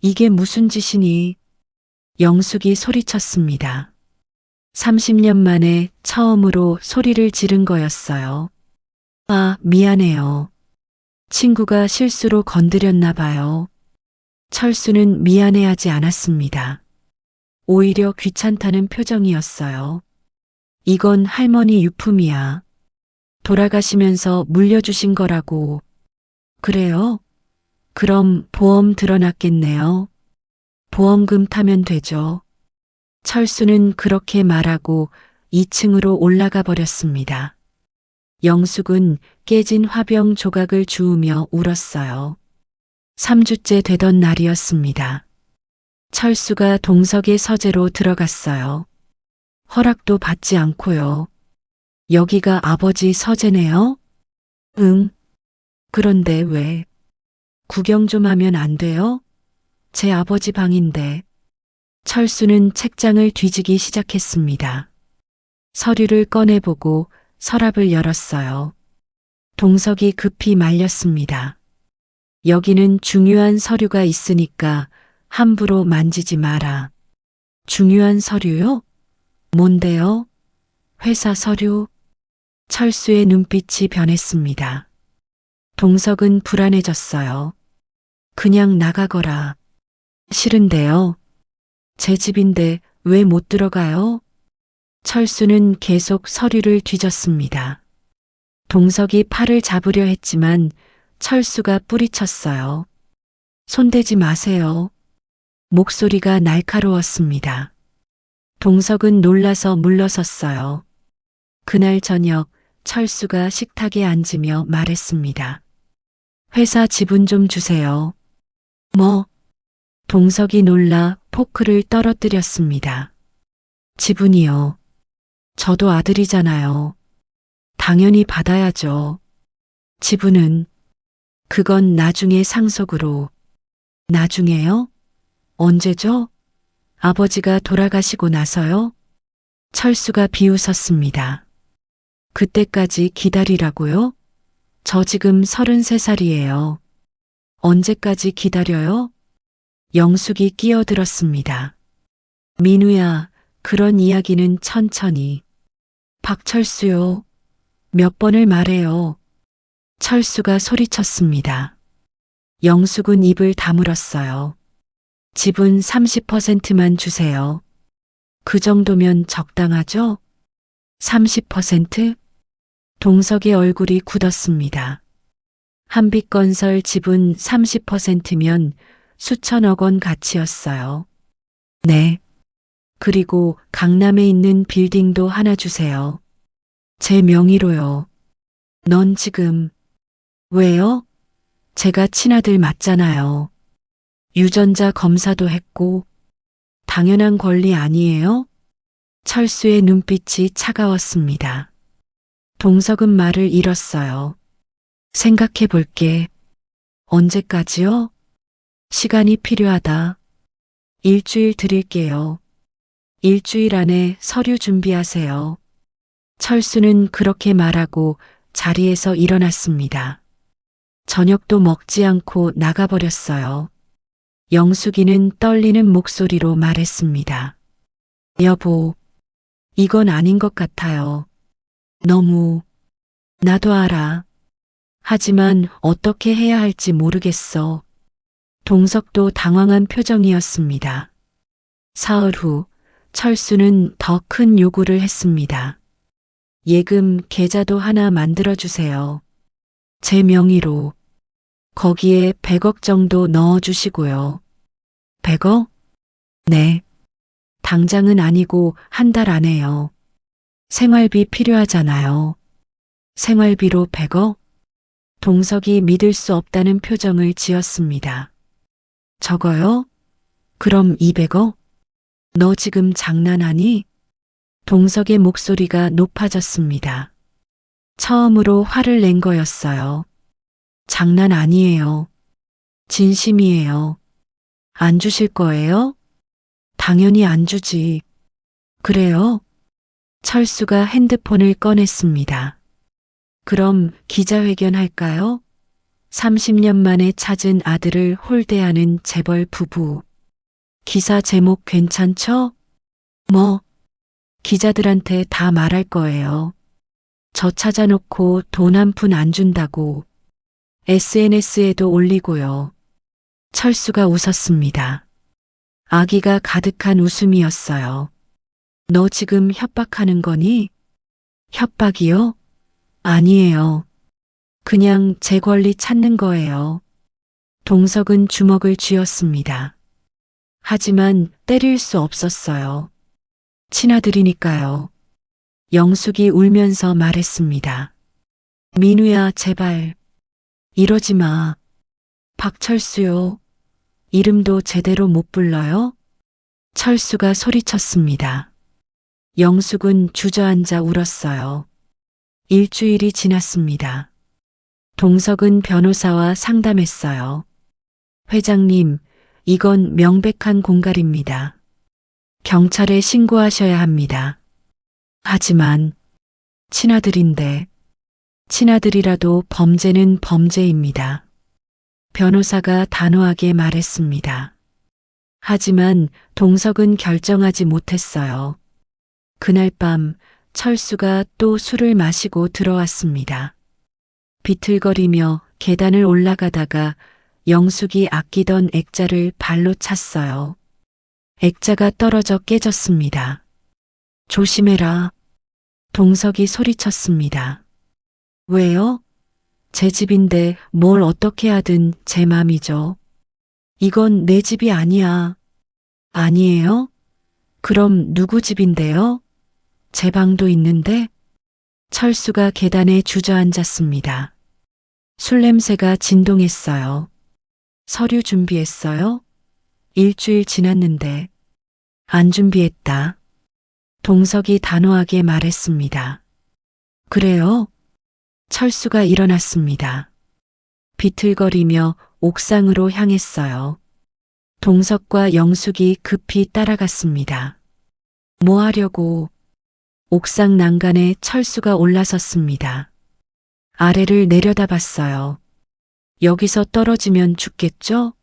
이게 무슨 짓이니? 영숙이 소리쳤습니다. 30년 만에 처음으로 소리를 지른 거였어요. 아, 미안해요. 친구가 실수로 건드렸나 봐요. 철수는 미안해하지 않았습니다. 오히려 귀찮다는 표정이었어요. 이건 할머니 유품이야. 돌아가시면서 물려주신 거라고. 그래요? 그럼 보험 들어놨겠네요. 보험금 타면 되죠. 철수는 그렇게 말하고 2층으로 올라가 버렸습니다. 영숙은 깨진 화병 조각을 주우며 울었어요. 3주째 되던 날이었습니다. 철수가 동석의 서재로 들어갔어요. 허락도 받지 않고요. 여기가 아버지 서재네요? 응. 그런데 왜? 구경 좀 하면 안 돼요? 제 아버지 방인데. 철수는 책장을 뒤지기 시작했습니다. 서류를 꺼내보고 서랍을 열었어요. 동석이 급히 말렸습니다. 여기는 중요한 서류가 있으니까 함부로 만지지 마라. 중요한 서류요? 뭔데요? 회사 서류? 철수의 눈빛이 변했습니다. 동석은 불안해졌어요. 그냥 나가거라. 싫은데요. 제 집인데 왜 못 들어가요? 철수는 계속 서류를 뒤졌습니다. 동석이 팔을 잡으려 했지만 철수가 뿌리쳤어요. 손대지 마세요. 목소리가 날카로웠습니다. 동석은 놀라서 물러섰어요. 그날 저녁 철수가 식탁에 앉으며 말했습니다. 회사 지분 좀 주세요. 뭐? 동석이 놀라 포크를 떨어뜨렸습니다. 지분이요. 저도 아들이잖아요. 당연히 받아야죠. 지분은 그건 나중에 상속으로. 나중에요? 언제죠? 아버지가 돌아가시고 나서요? 철수가 비웃었습니다. 그때까지 기다리라고요? 저 지금 33살이에요. 언제까지 기다려요? 영숙이 끼어들었습니다. 민우야, 그런 이야기는 천천히. 박철수요. 몇 번을 말해요. 철수가 소리쳤습니다. 영숙은 입을 다물었어요. 지분 30%만 주세요. 그 정도면 적당하죠? 30%? 동석의 얼굴이 굳었습니다. 한빛건설 지분 30%면 수천억 원 가치였어요. 네. 그리고 강남에 있는 빌딩도 하나 주세요. 제 명의로요. 넌 지금. 왜요? 제가 친아들 맞잖아요. 유전자 검사도 했고. 당연한 권리 아니에요? 철수의 눈빛이 차가웠습니다. 동석은 말을 잃었어요. 생각해 볼게. 언제까지요? 시간이 필요하다. 일주일 드릴게요. 일주일 안에 서류 준비하세요. 철수는 그렇게 말하고 자리에서 일어났습니다. 저녁도 먹지 않고 나가버렸어요. 영숙이는 떨리는 목소리로 말했습니다. 여보, 이건 아닌 것 같아요. 너무. 나도 알아. 하지만 어떻게 해야 할지 모르겠어. 동석도 당황한 표정이었습니다. 사흘 후 철수는 더 큰 요구를 했습니다. 예금 계좌도 하나 만들어주세요. 제 명의로. 거기에 100억 정도 넣어주시고요. 100억? 네. 당장은 아니고 한 달 안에요. 생활비 필요하잖아요. 생활비로 100억? 동석이 믿을 수 없다는 표정을 지었습니다. 저거요? 그럼 200억? 너 지금 장난하니? 동석의 목소리가 높아졌습니다. 처음으로 화를 낸 거였어요. 장난 아니에요. 진심이에요. 안 주실 거예요? 당연히 안 주지. 그래요? 철수가 핸드폰을 꺼냈습니다. 그럼 기자회견 할까요? 30년 만에 찾은 아들을 홀대하는 재벌 부부. 기사 제목 괜찮죠? 뭐? 기자들한테 다 말할 거예요. 저 찾아놓고 돈 한 푼 안 준다고. SNS에도 올리고요. 철수가 웃었습니다. 아기가 가득한 웃음이었어요. 너 지금 협박하는 거니? 협박이요? 아니에요. 그냥 제 권리 찾는 거예요. 동석은 주먹을 쥐었습니다. 하지만 때릴 수 없었어요. 친아들이니까요. 영숙이 울면서 말했습니다. 민우야, 제발. 이러지 마. 박철수요. 이름도 제대로 못 불러요? 철수가 소리쳤습니다. 영숙은 주저앉아 울었어요. 일주일이 지났습니다. 동석은 변호사와 상담했어요. 회장님, 이건 명백한 공갈입니다. 경찰에 신고하셔야 합니다. 하지만 친아들인데, 친아들이라도 범죄는 범죄입니다. 변호사가 단호하게 말했습니다. 하지만 동석은 결정하지 못했어요. 그날 밤 철수가 또 술을 마시고 들어왔습니다. 비틀거리며 계단을 올라가다가 영숙이 아끼던 액자를 발로 찼어요. 액자가 떨어져 깨졌습니다. 조심해라. 동석이 소리쳤습니다. 왜요? 제 집인데 뭘 어떻게 하든 제 맘이죠. 이건 내 집이 아니야. 아니에요? 그럼 누구 집인데요? 제 방도 있는데? 철수가 계단에 주저앉았습니다. 술 냄새가 진동했어요. 서류 준비했어요? 일주일 지났는데. 안 준비했다. 동석이 단호하게 말했습니다. 그래요? 철수가 일어났습니다. 비틀거리며 옥상으로 향했어요. 동석과 영숙이 급히 따라갔습니다. 뭐 하려고? 옥상 난간에 철수가 올라섰습니다. 아래를 내려다봤어요. 여기서 떨어지면 죽겠죠?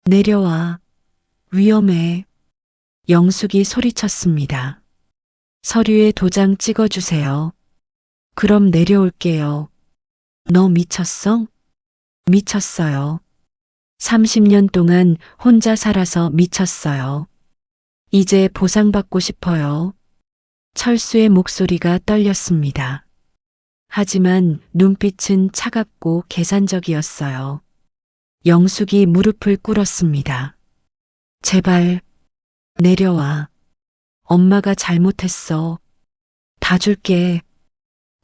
내려와. 위험해. 영숙이 소리쳤습니다. 서류에 도장 찍어주세요. 그럼 내려올게요. 너 미쳤어? 미쳤어요. 30년 동안 혼자 살아서 미쳤어요. 이제 보상받고 싶어요. 철수의 목소리가 떨렸습니다. 하지만 눈빛은 차갑고 계산적이었어요. 영숙이 무릎을 꿇었습니다. 제발 내려와. 엄마가 잘못했어. 다 줄게.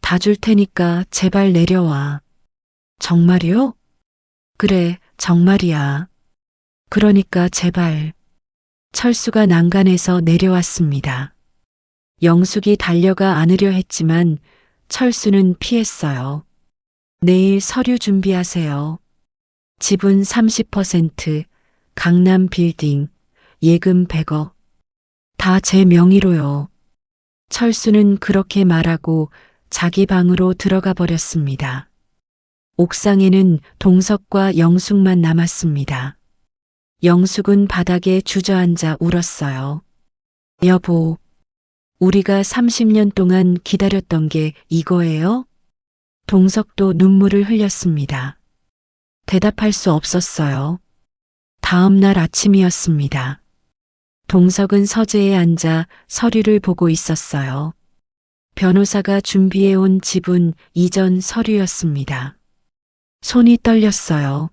다 줄 테니까 제발 내려와. 정말이요? 그래, 정말이야. 그러니까 제발. 철수가 난간에서 내려왔습니다. 영숙이 달려가 안으려 했지만 철수는 피했어요. 내일 서류 준비하세요. 지분 30%, 강남 빌딩, 예금 100억. 다 제 명의로요. 철수는 그렇게 말하고 자기 방으로 들어가 버렸습니다. 옥상에는 동석과 영숙만 남았습니다. 영숙은 바닥에 주저앉아 울었어요. 여보, 우리가 30년 동안 기다렸던 게 이거예요? 동석도 눈물을 흘렸습니다. 대답할 수 없었어요. 다음 날 아침이었습니다. 동석은 서재에 앉아 서류를 보고 있었어요. 변호사가 준비해온 지분 이전 서류였습니다. 손이 떨렸어요.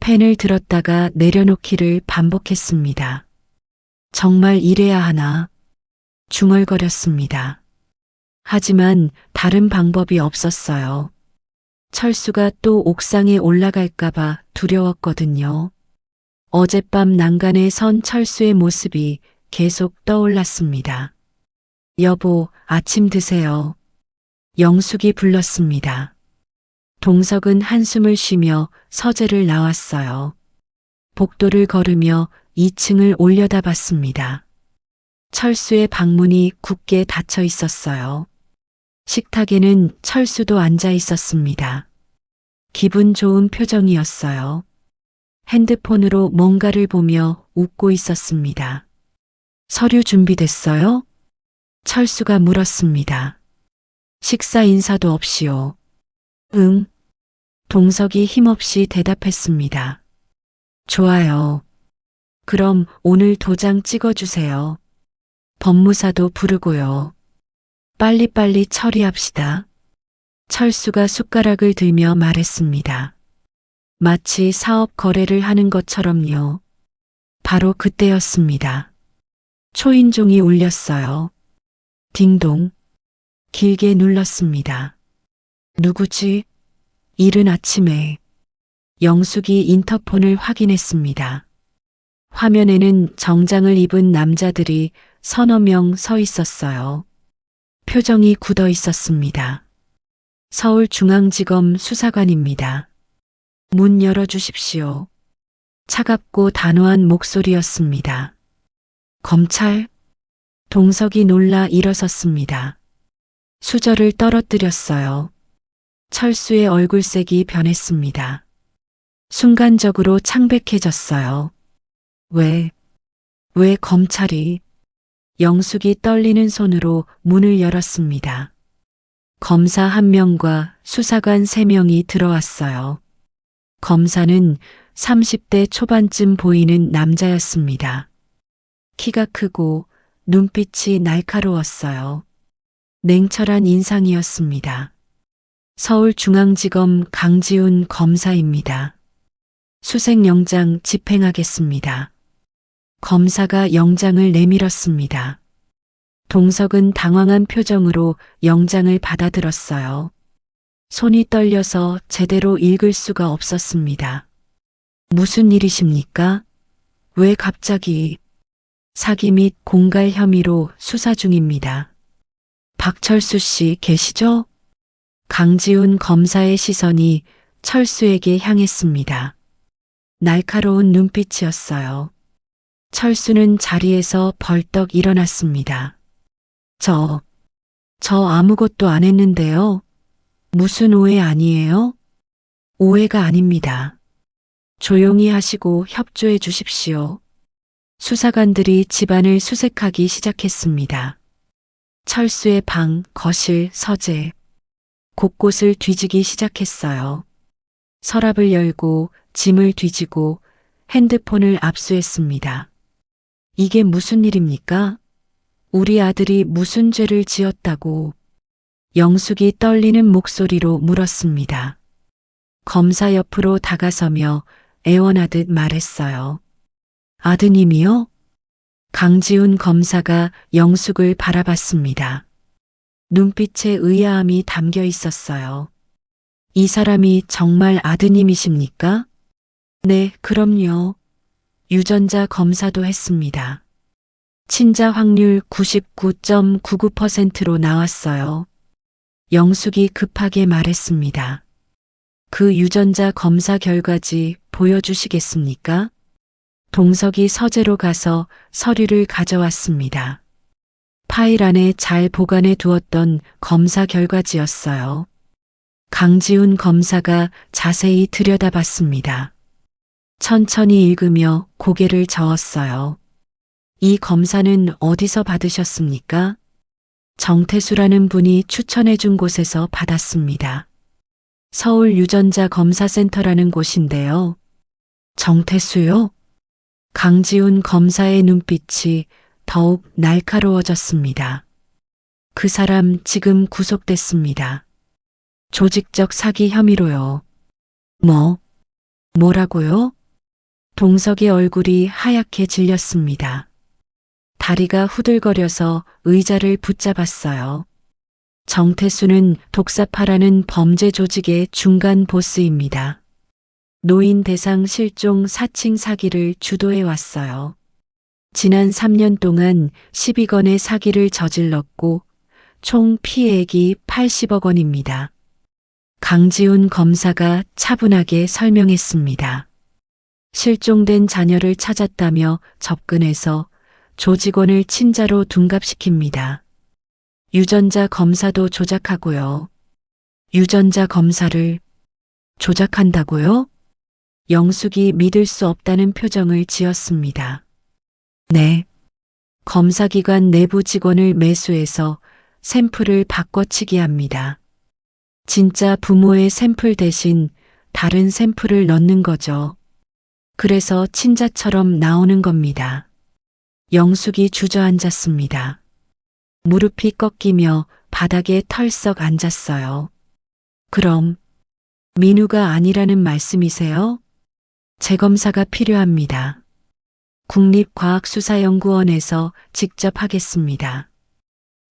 펜을 들었다가 내려놓기를 반복했습니다. 정말 이래야 하나? 중얼거렸습니다. 하지만 다른 방법이 없었어요. 철수가 또 옥상에 올라갈까봐 두려웠거든요. 어젯밤 난간에 선 철수의 모습이 계속 떠올랐습니다. 여보, 아침 드세요. 영숙이 불렀습니다. 동석은 한숨을 쉬며 서재를 나왔어요. 복도를 걸으며 2층을 올려다봤습니다. 철수의 방문이 굳게 닫혀 있었어요. 식탁에는 철수도 앉아 있었습니다. 기분 좋은 표정이었어요. 핸드폰으로 뭔가를 보며 웃고 있었습니다. 서류 준비됐어요? 철수가 물었습니다. 식사 인사도 없이요. 응. 동석이 힘없이 대답했습니다. 좋아요. 그럼 오늘 도장 찍어주세요. 법무사도 부르고요. 빨리빨리 처리합시다. 철수가 숟가락을 들며 말했습니다. 마치 사업 거래를 하는 것처럼요. 바로 그때였습니다. 초인종이 울렸어요. 딩동. 길게 눌렀습니다. 누구지? 이른 아침에. 영숙이 인터폰을 확인했습니다. 화면에는 정장을 입은 남자들이 서너 명 서 있었어요. 표정이 굳어 있었습니다. 서울중앙지검 수사관입니다. 문 열어주십시오. 차갑고 단호한 목소리였습니다. 검찰? 동석이 놀라 일어섰습니다. 수저를 떨어뜨렸어요. 철수의 얼굴색이 변했습니다. 순간적으로 창백해졌어요. 왜 검찰이? 영숙이 떨리는 손으로 문을 열었습니다. 검사 한 명과 수사관 3명이 들어왔어요. 검사는 30대 초반쯤 보이는 남자였습니다. 키가 크고 눈빛이 날카로웠어요. 냉철한 인상이었습니다. 서울중앙지검 강지훈 검사입니다. 수색영장 집행하겠습니다. 검사가 영장을 내밀었습니다. 동석은 당황한 표정으로 영장을 받아들었어요. 손이 떨려서 제대로 읽을 수가 없었습니다. 무슨 일이십니까? 왜 갑자기? 사기 및 공갈 혐의로 수사 중입니다. 박철수 씨 계시죠? 강지훈 검사의 시선이 철수에게 향했습니다. 날카로운 눈빛이었어요. 철수는 자리에서 벌떡 일어났습니다. 저 아무것도 안 했는데요. 무슨 오해 아니에요? 오해가 아닙니다. 조용히 하시고 협조해 주십시오. 수사관들이 집안을 수색하기 시작했습니다. 철수의 방, 거실, 서재, 곳곳을 뒤지기 시작했어요. 서랍을 열고 짐을 뒤지고 핸드폰을 압수했습니다. 이게 무슨 일입니까? 우리 아들이 무슨 죄를 지었다고? 영숙이 떨리는 목소리로 물었습니다. 검사 옆으로 다가서며 애원하듯 말했어요. 아드님이요? 강지훈 검사가 영숙을 바라봤습니다. 눈빛에 의아함이 담겨 있었어요. 이 사람이 정말 아드님이십니까? 네, 그럼요. 유전자 검사도 했습니다. 친자 확률 99.99%로 나왔어요. 영숙이 급하게 말했습니다. 그 유전자 검사 결과지 보여주시겠습니까? 동석이 서재로 가서 서류를 가져왔습니다. 파일 안에 잘 보관해 두었던 검사 결과지였어요. 강지훈 검사가 자세히 들여다봤습니다. 천천히 읽으며 고개를 저었어요. 이 검사는 어디서 받으셨습니까? 정태수라는 분이 추천해 준 곳에서 받았습니다. 서울 유전자 검사센터라는 곳인데요. 정태수요? 강지훈 검사의 눈빛이 더욱 날카로워졌습니다. 그 사람 지금 구속됐습니다. 조직적 사기 혐의로요. 뭐라고요? 동석의 얼굴이 하얗게 질렸습니다. 다리가 후들거려서 의자를 붙잡았어요. 정태수는 독사파라는 범죄 조직의 중간 보스입니다. 노인 대상 실종 사칭 사기를 주도해 왔어요. 지난 3년 동안 12건의 사기를 저질렀고 총 피해액이 80억 원입니다. 강지훈 검사가 차분하게 설명했습니다. 실종된 자녀를 찾았다며 접근해서 조직원을 친자로 둔갑시킵니다. 유전자 검사도 조작하고요. 유전자 검사를 조작한다고요? 영숙이 믿을 수 없다는 표정을 지었습니다. 네. 검사기관 내부 직원을 매수해서 샘플을 바꿔치기 합니다. 진짜 부모의 샘플 대신 다른 샘플을 넣는 거죠. 그래서 친자처럼 나오는 겁니다. 영숙이 주저앉았습니다. 무릎이 꺾이며 바닥에 털썩 앉았어요. 그럼 민우가 아니라는 말씀이세요? 재검사가 필요합니다. 국립과학수사연구원에서 직접 하겠습니다.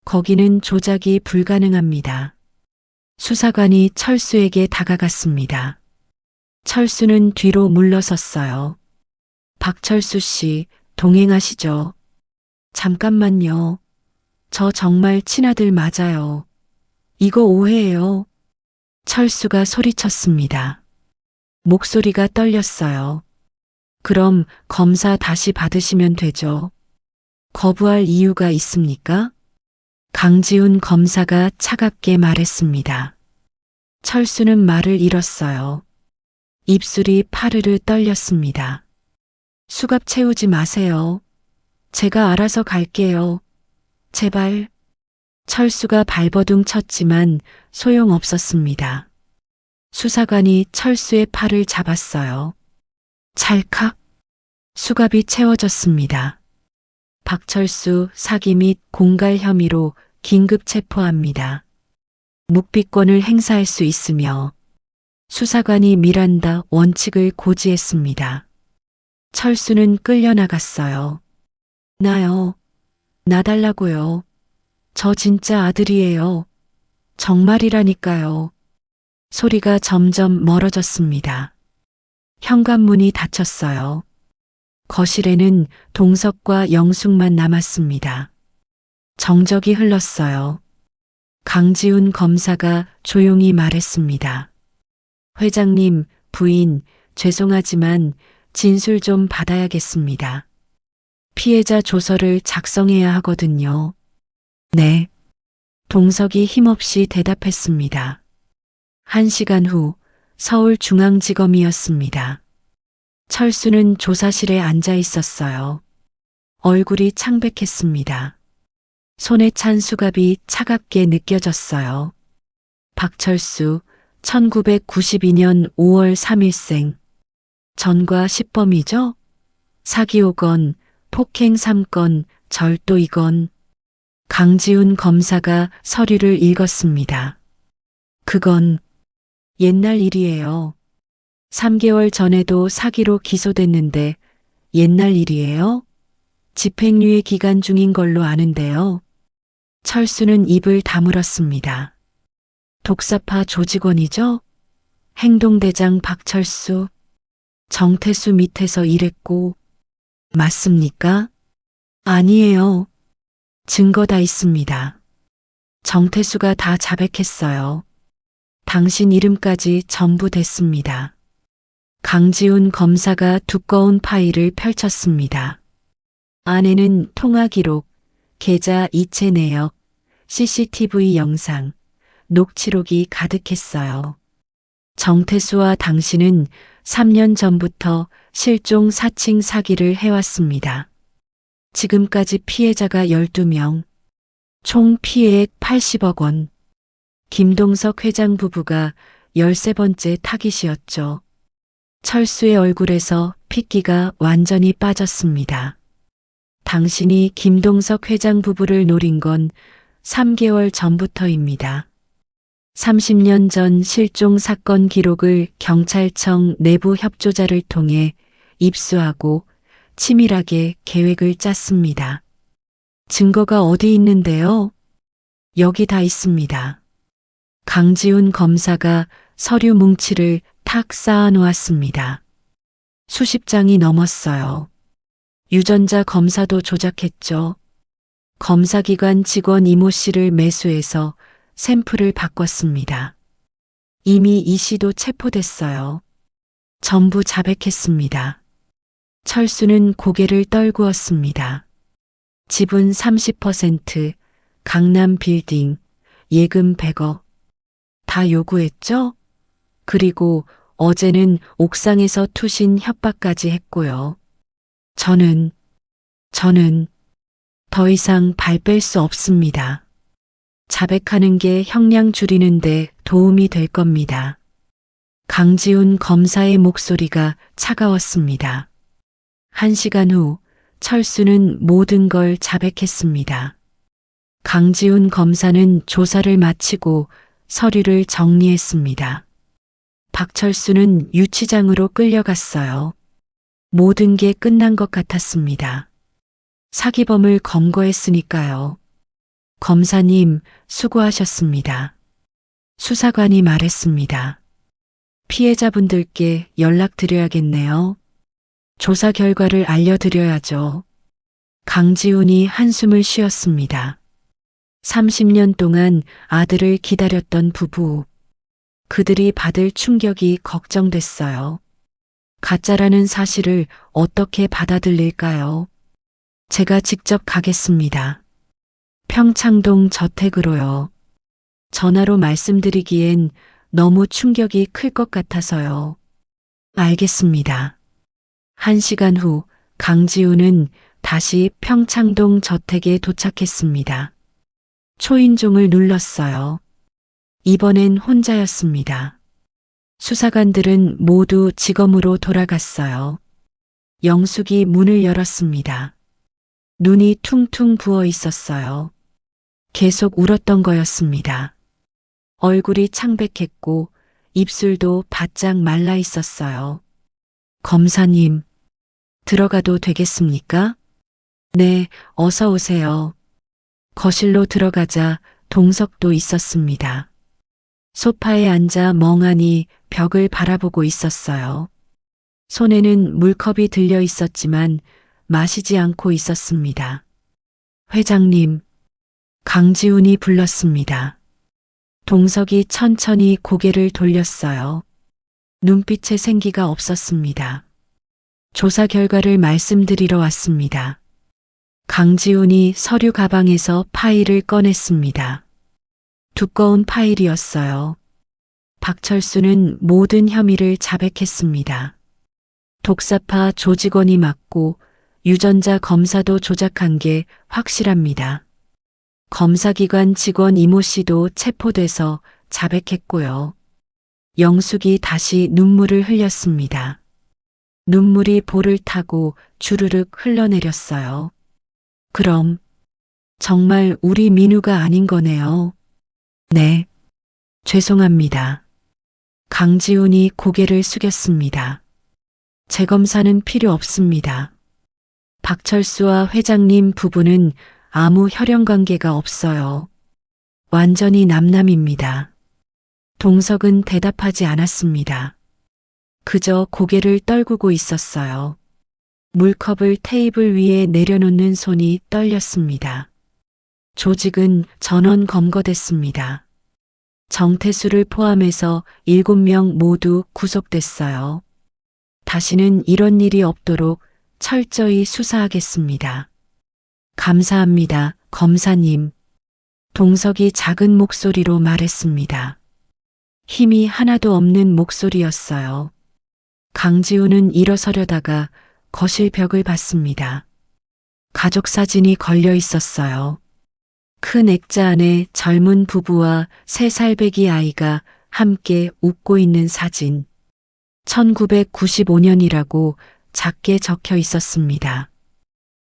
거기는 조작이 불가능합니다. 수사관이 철수에게 다가갔습니다. 철수는 뒤로 물러섰어요. 박철수 씨, 동행하시죠. 잠깐만요. 저 정말 친아들 맞아요. 이거 오해예요. 철수가 소리쳤습니다. 목소리가 떨렸어요. 그럼 검사 다시 받으시면 되죠. 거부할 이유가 있습니까? 강지훈 검사가 차갑게 말했습니다. 철수는 말을 잃었어요. 입술이 파르르 떨렸습니다. 수갑 채우지 마세요. 제가 알아서 갈게요. 제발. 철수가 발버둥 쳤지만 소용없었습니다. 수사관이 철수의 팔을 잡았어요. 찰칵. 수갑이 채워졌습니다. 박철수 사기 및 공갈 혐의로 긴급 체포합니다. 묵비권을 행사할 수 있으며 수사관이 미란다 원칙을 고지했습니다. 철수는 끌려나갔어요. 나요. 나 달라고요. 저 진짜 아들이에요. 정말이라니까요. 소리가 점점 멀어졌습니다. 현관문이 닫혔어요. 거실에는 동석과 영숙만 남았습니다. 정적이 흘렀어요. 강지훈 검사가 조용히 말했습니다. 회장님, 부인, 죄송하지만 진술 좀 받아야겠습니다. 피해자 조서를 작성해야 하거든요. 네. 동석이 힘없이 대답했습니다. 1시간 후 서울중앙지검이었습니다. 철수는 조사실에 앉아 있었어요. 얼굴이 창백했습니다. 손에 찬 수갑이 차갑게 느껴졌어요. 박철수, 1992년 5월 3일생. 전과 10범이죠? 사기 5건, 폭행 3건, 절도 2건. 강지훈 검사가 서류를 읽었습니다. 그건 옛날 일이에요. 3개월 전에도 사기로 기소됐는데 옛날 일이에요? 집행유예 기간 중인 걸로 아는데요. 철수는 입을 다물었습니다. 독사파 조직원이죠? 행동대장 박철수. 정태수 밑에서 일했고. 맞습니까? 아니에요. 증거 다 있습니다. 정태수가 다 자백했어요. 당신 이름까지 전부 됐습니다. 강지훈 검사가 두꺼운 파일을 펼쳤습니다. 안에는 통화 기록, 계좌 이체 내역, CCTV 영상, 녹취록이 가득했어요. 정태수와 당신은 3년 전부터 실종 사칭 사기를 해왔습니다. 지금까지 피해자가 12명, 총 피해액 80억 원. 김동석 회장 부부가 13번째 타깃이었죠. 철수의 얼굴에서 핏기가 완전히 빠졌습니다. 당신이 김동석 회장 부부를 노린 건 3개월 전부터입니다. 30년 전 실종 사건 기록을 경찰청 내부 협조자를 통해 입수하고 치밀하게 계획을 짰습니다. 증거가 어디 있는데요? 여기 다 있습니다. 강지훈 검사가 서류 뭉치를 탁 쌓아 놓았습니다. 수십 장이 넘었어요. 유전자 검사도 조작했죠. 검사기관 직원 이모 씨를 매수해서 샘플을 바꿨습니다. 이미 이 씨도 체포됐어요. 전부 자백했습니다. 철수는 고개를 떨구었습니다. 지분 30%, 강남 빌딩, 예금 100억. 다 요구했죠? 그리고 어제는 옥상에서 투신 협박까지 했고요. 저는 더 이상 발 뺄 수 없습니다. 자백하는 게 형량 줄이는데 도움이 될 겁니다. 강지훈 검사의 목소리가 차가웠습니다. 1시간 후 철수는 모든 걸 자백했습니다. 강지훈 검사는 조사를 마치고 서류를 정리했습니다. 박철수는 유치장으로 끌려갔어요. 모든 게 끝난 것 같았습니다. 사기범을 검거했으니까요. 검사님, 수고하셨습니다. 수사관이 말했습니다. 피해자분들께 연락드려야겠네요. 조사 결과를 알려드려야죠. 강지훈이 한숨을 쉬었습니다. 30년 동안 아들을 기다렸던 부부. 그들이 받을 충격이 걱정됐어요. 가짜라는 사실을 어떻게 받아들일까요? 제가 직접 가겠습니다. 평창동 저택으로요. 전화로 말씀드리기엔 너무 충격이 클 것 같아서요. 알겠습니다. 1시간 후 강지훈은 다시 평창동 저택에 도착했습니다. 초인종을 눌렀어요. 이번엔 혼자였습니다. 수사관들은 모두 지검으로 돌아갔어요. 영숙이 문을 열었습니다. 눈이 퉁퉁 부어 있었어요. 계속 울었던 거였습니다. 얼굴이 창백했고 입술도 바짝 말라 있었어요. 검사님, 들어가도 되겠습니까? 네, 어서 오세요. 거실로 들어가자 동석도 있었습니다. 소파에 앉아 멍하니 벽을 바라보고 있었어요. 손에는 물컵이 들려 있었지만 마시지 않고 있었습니다. 회장님, 강지훈이 불렀습니다. 동석이 천천히 고개를 돌렸어요. 눈빛에 생기가 없었습니다. 조사 결과를 말씀드리러 왔습니다. 강지훈이 서류 가방에서 파일을 꺼냈습니다. 두꺼운 파일이었어요. 박철수는 모든 혐의를 자백했습니다. 독사파 조직원이 맞고 유전자 검사도 조작한 게 확실합니다. 검사기관 직원 이모 씨도 체포돼서 자백했고요. 영숙이 다시 눈물을 흘렸습니다. 눈물이 볼을 타고 주르륵 흘러내렸어요. 그럼 정말 우리 민우가 아닌 거네요. 네, 죄송합니다. 강지훈이 고개를 숙였습니다. 재검사는 필요 없습니다. 박철수와 회장님 부부는 아무 혈연 관계가 없어요. 완전히 남남입니다. 동석은 대답하지 않았습니다. 그저 고개를 떨구고 있었어요. 물컵을 테이블 위에 내려놓는 손이 떨렸습니다. 조직은 전원 검거됐습니다. 정태수를 포함해서 7명 모두 구속됐어요. 다시는 이런 일이 없도록 철저히 수사하겠습니다. 감사합니다, 검사님. 동석이 작은 목소리로 말했습니다. 힘이 하나도 없는 목소리였어요. 강지훈은 일어서려다가 거실 벽을 봤습니다. 가족 사진이 걸려 있었어요. 큰 액자 안에 젊은 부부와 3살배기 아이가 함께 웃고 있는 사진. 1995년이라고 작게 적혀 있었습니다.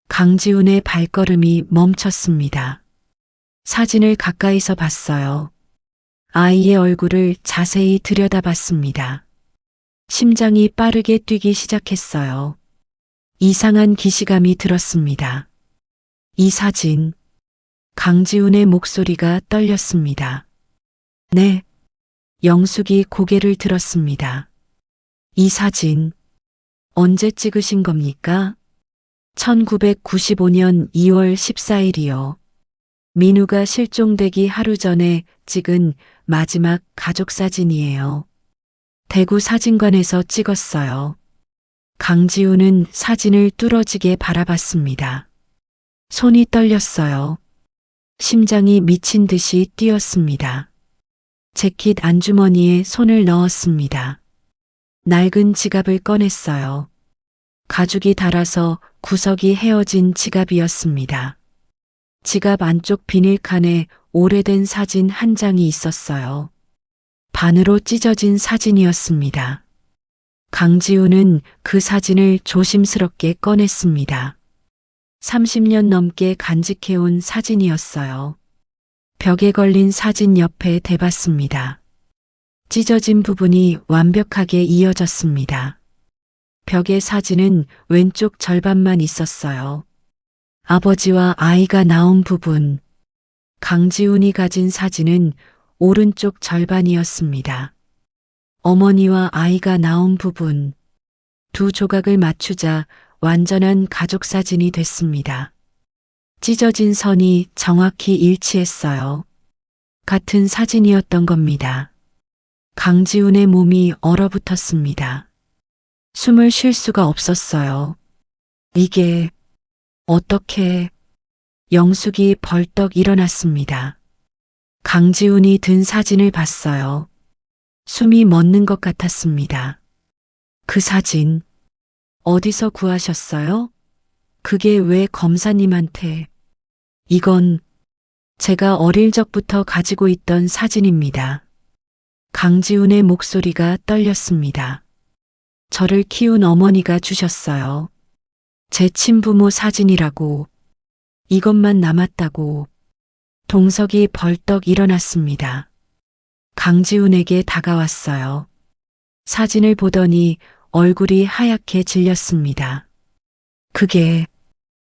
강지훈의 발걸음이 멈췄습니다. 사진을 가까이서 봤어요. 아이의 얼굴을 자세히 들여다봤습니다. 심장이 빠르게 뛰기 시작했어요. 이상한 기시감이 들었습니다. 이 사진. 강지훈의 목소리가 떨렸습니다. 네. 영숙이 고개를 들었습니다. 이 사진. 언제 찍으신 겁니까? 1995년 2월 14일이요. 민우가 실종되기 하루 전에 찍은 마지막 가족 사진이에요. 대구 사진관에서 찍었어요. 강지훈은 사진을 뚫어지게 바라봤습니다. 손이 떨렸어요. 심장이 미친 듯이 뛰었습니다. 재킷 안주머니에 손을 넣었습니다. 낡은 지갑을 꺼냈어요. 가죽이 닳아서 구석이 헤어진 지갑이었습니다. 지갑 안쪽 비닐칸에 오래된 사진 한 장이 있었어요. 반으로 찢어진 사진이었습니다. 강지우는 그 사진을 조심스럽게 꺼냈습니다. 30년 넘게 간직해온 사진이었어요. 벽에 걸린 사진 옆에 대봤습니다. 찢어진 부분이 완벽하게 이어졌습니다. 벽의 사진은 왼쪽 절반만 있었어요. 아버지와 아이가 나온 부분. 강지훈이 가진 사진은 오른쪽 절반이었습니다. 어머니와 아이가 나온 부분. 두 조각을 맞추자 완전한 가족 사진이 됐습니다. 찢어진 선이 정확히 일치했어요. 같은 사진이었던 겁니다. 강지훈의 몸이 얼어붙었습니다. 숨을 쉴 수가 없었어요. 이게 어떻게... 영숙이 벌떡 일어났습니다. 강지훈이 든 사진을 봤어요. 숨이 멎는 것 같았습니다. 그 사진 어디서 구하셨어요? 그게 왜 검사님한테... 이건 제가 어릴 적부터 가지고 있던 사진입니다. 강지훈의 목소리가 떨렸습니다. 저를 키운 어머니가 주셨어요. 제 친부모 사진이라고. 이것만 남았다고. 동석이 벌떡 일어났습니다. 강지훈에게 다가왔어요. 사진을 보더니 얼굴이 하얗게 질렸습니다. 그게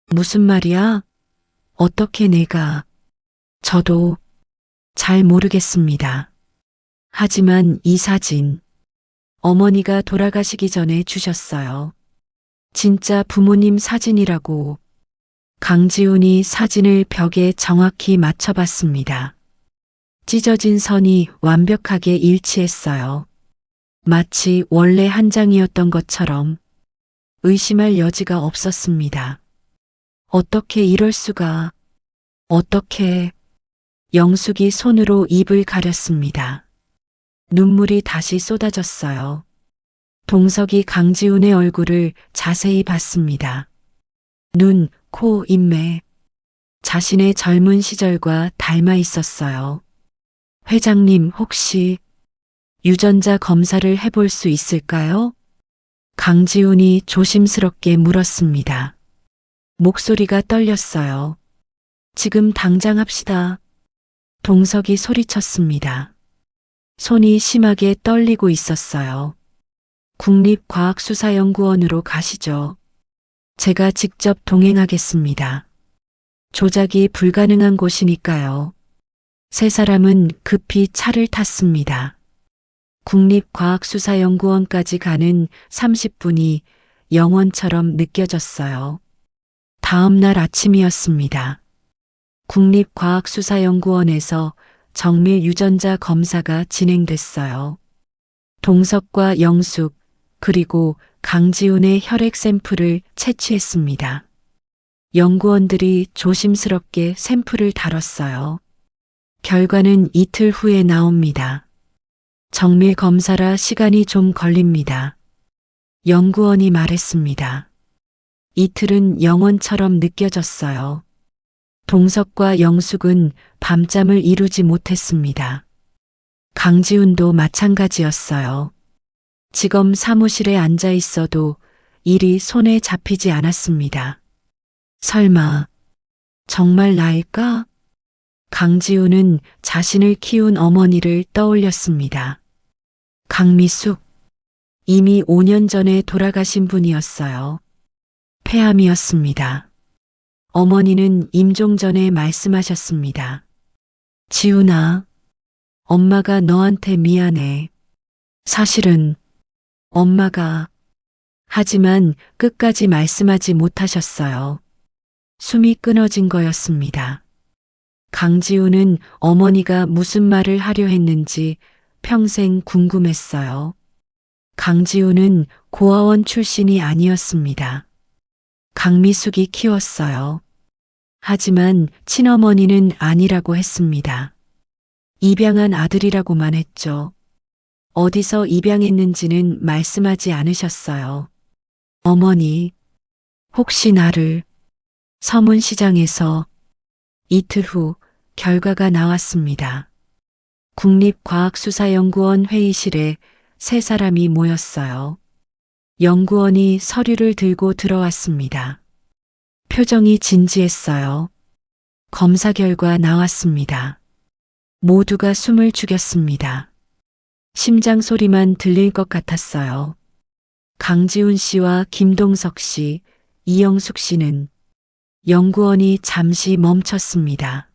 무슨 말이야? 어떻게 내가... 저도 잘 모르겠습니다. 하지만 이 사진, 어머니가 돌아가시기 전에 주셨어요. 진짜 부모님 사진이라고. 강지훈이 사진을 벽에 정확히 맞춰봤습니다. 찢어진 선이 완벽하게 일치했어요. 마치 원래 한 장이었던 것처럼. 의심할 여지가 없었습니다. 어떻게 이럴 수가... 어떻게... 영숙이 손으로 입을 가렸습니다. 눈물이 다시 쏟아졌어요. 동석이 강지훈의 얼굴을 자세히 봤습니다. 눈, 코, 인매. 자신의 젊은 시절과 닮아 있었어요. 회장님 혹시 유전자 검사를 해볼 수 있을까요? 강지훈이 조심스럽게 물었습니다. 목소리가 떨렸어요. 지금 당장 합시다. 동석이 소리쳤습니다. 손이 심하게 떨리고 있었어요. 국립과학수사연구원으로 가시죠. 제가 직접 동행하겠습니다. 조작이 불가능한 곳이니까요. 세 사람은 급히 차를 탔습니다. 국립과학수사연구원까지 가는 30분이 영원처럼 느껴졌어요. 다음 날 아침이었습니다. 국립과학수사연구원에서 정밀 유전자 검사가 진행됐어요. 동석과 영숙 그리고 강지훈의 혈액 샘플을 채취했습니다. 연구원들이 조심스럽게 샘플을 다뤘어요. 결과는 이틀 후에 나옵니다. 정밀 검사라 시간이 좀 걸립니다. 연구원이 말했습니다. 이틀은 영원처럼 느껴졌어요. 동석과 영숙은 밤잠을 이루지 못했습니다. 강지훈도 마찬가지였어요. 지검 사무실에 앉아 있어도 일이 손에 잡히지 않았습니다. 설마 정말 나일까? 강지훈은 자신을 키운 어머니를 떠올렸습니다. 강미숙, 이미 5년 전에 돌아가신 분이었어요. 폐암이었습니다. 어머니는 임종 전에 말씀하셨습니다. 지훈아, 엄마가 너한테 미안해. 사실은 엄마가... 하지만 끝까지 말씀하지 못하셨어요. 숨이 끊어진 거였습니다. 강지훈은 어머니가 무슨 말을 하려 했는지 평생 궁금했어요. 강지훈은 고아원 출신이 아니었습니다. 강미숙이 키웠어요. 하지만 친어머니는 아니라고 했습니다. 입양한 아들이라고만 했죠. 어디서 입양했는지는 말씀하지 않으셨어요. 어머니, 혹시 나를... 서문시장에서 이틀 후 결과가 나왔습니다. 국립과학수사연구원 회의실에 세 사람이 모였어요. 연구원이 서류를 들고 들어왔습니다. 표정이 진지했어요. 검사 결과 나왔습니다. 모두가 숨을 죽였습니다. 심장 소리만 들릴 것 같았어요. 강지훈 씨와 김동석 씨, 이영숙 씨는 연구원이 잠시 멈췄습니다.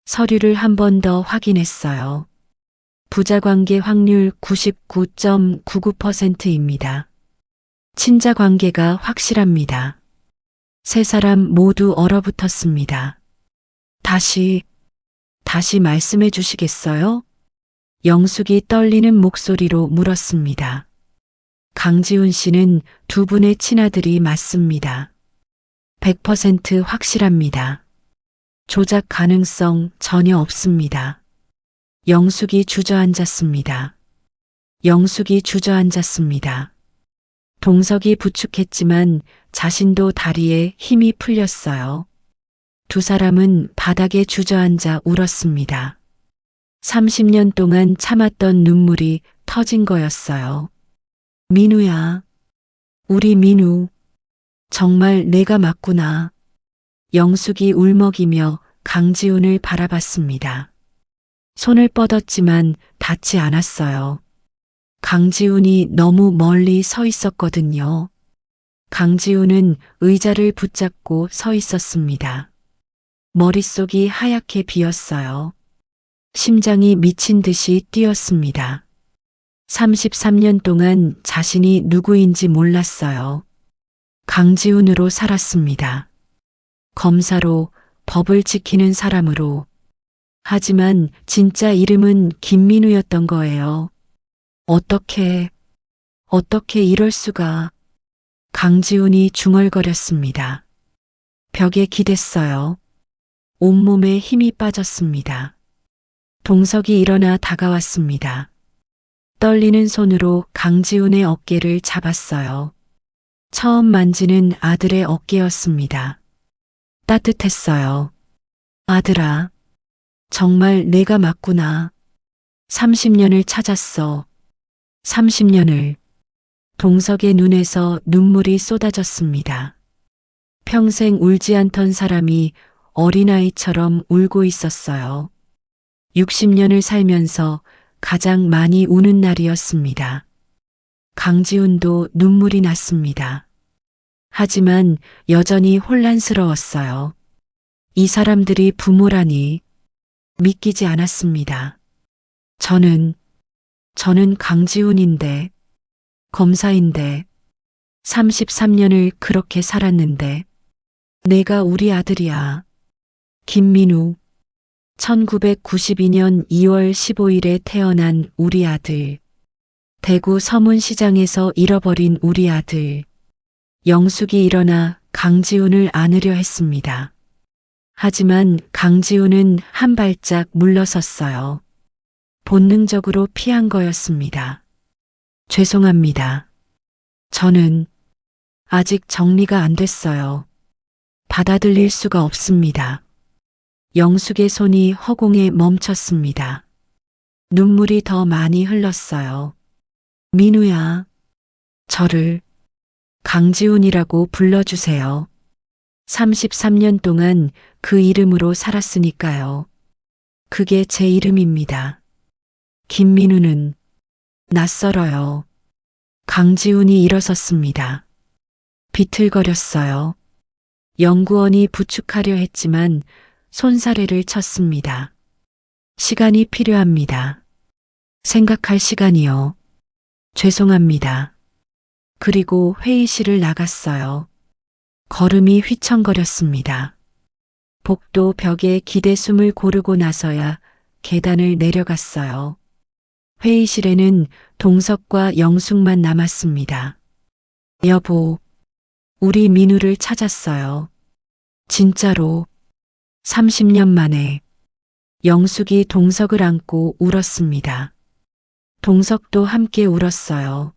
서류를 한 번 더 확인했어요. 부자관계 확률 99.99%입니다. 친자관계가 확실합니다. 세 사람 모두 얼어붙었습니다. 다시 말씀해 주시겠어요? 영숙이 떨리는 목소리로 물었습니다. 강지훈 씨는 두 분의 친아들이 맞습니다. 100% 확실합니다. 조작 가능성 전혀 없습니다. 영숙이 주저앉았습니다. 동석이 부축했지만 자신도 다리에 힘이 풀렸어요. 두 사람은 바닥에 주저앉아 울었습니다. 30년 동안 참았던 눈물이 터진 거였어요. 민우야, 우리 민우, 정말 내가 맞구나. 영숙이 울먹이며 강지훈을 바라봤습니다. 손을 뻗었지만 닿지 않았어요. 강지훈이 너무 멀리 서 있었거든요. 강지훈은 의자를 붙잡고 서 있었습니다. 머릿속이 하얗게 비었어요. 심장이 미친 듯이 뛰었습니다. 33년 동안 자신이 누구인지 몰랐어요. 강지훈으로 살았습니다. 검사로, 법을 지키는 사람으로. 하지만 진짜 이름은 김민우였던 거예요. 어떻게 이럴 수가. 강지훈이 중얼거렸습니다. 벽에 기댔어요. 온몸에 힘이 빠졌습니다. 동석이 일어나 다가왔습니다. 떨리는 손으로 강지훈의 어깨를 잡았어요. 처음 만지는 아들의 어깨였습니다. 따뜻했어요. 아들아, 정말 내가 맞구나. 30년을 찾았어. 30년을. 동석의 눈에서 눈물이 쏟아졌습니다. 평생 울지 않던 사람이 어린아이처럼 울고 있었어요. 60년을 살면서 가장 많이 우는 날이었습니다. 강지훈도 눈물이 났습니다. 하지만 여전히 혼란스러웠어요. 이 사람들이 부모라니 믿기지 않았습니다. 저는 강지훈인데, 검사인데, 33년을 그렇게 살았는데, 내가 우리 아들이야. 김민우, 1992년 2월 15일에 태어난 우리 아들. 대구 서문시장에서 잃어버린 우리 아들. 영숙이 일어나 강지훈을 안으려 했습니다. 하지만 강지훈은 한 발짝 물러섰어요. 본능적으로 피한 거였습니다. 죄송합니다. 저는 아직 정리가 안 됐어요. 받아들일 수가 없습니다. 영숙의 손이 허공에 멈췄습니다. 눈물이 더 많이 흘렀어요. 민우야, 저를 강지훈이라고 불러주세요. 33년 동안 그 이름으로 살았으니까요. 그게 제 이름입니다. 김민우는 낯설어요. 강지훈이 일어섰습니다. 비틀거렸어요. 연구원이 부축하려 했지만 손사래를 쳤습니다. 시간이 필요합니다. 생각할 시간이요. 죄송합니다. 그리고 회의실을 나갔어요. 걸음이 휘청거렸습니다. 복도 벽에 기대 숨을 고르고 나서야 계단을 내려갔어요. 회의실에는 동석과 영숙만 남았습니다. 여보, 우리 민우를 찾았어요. 진짜로 30년 만에. 영숙이 동석을 안고 울었습니다. 동석도 함께 울었어요.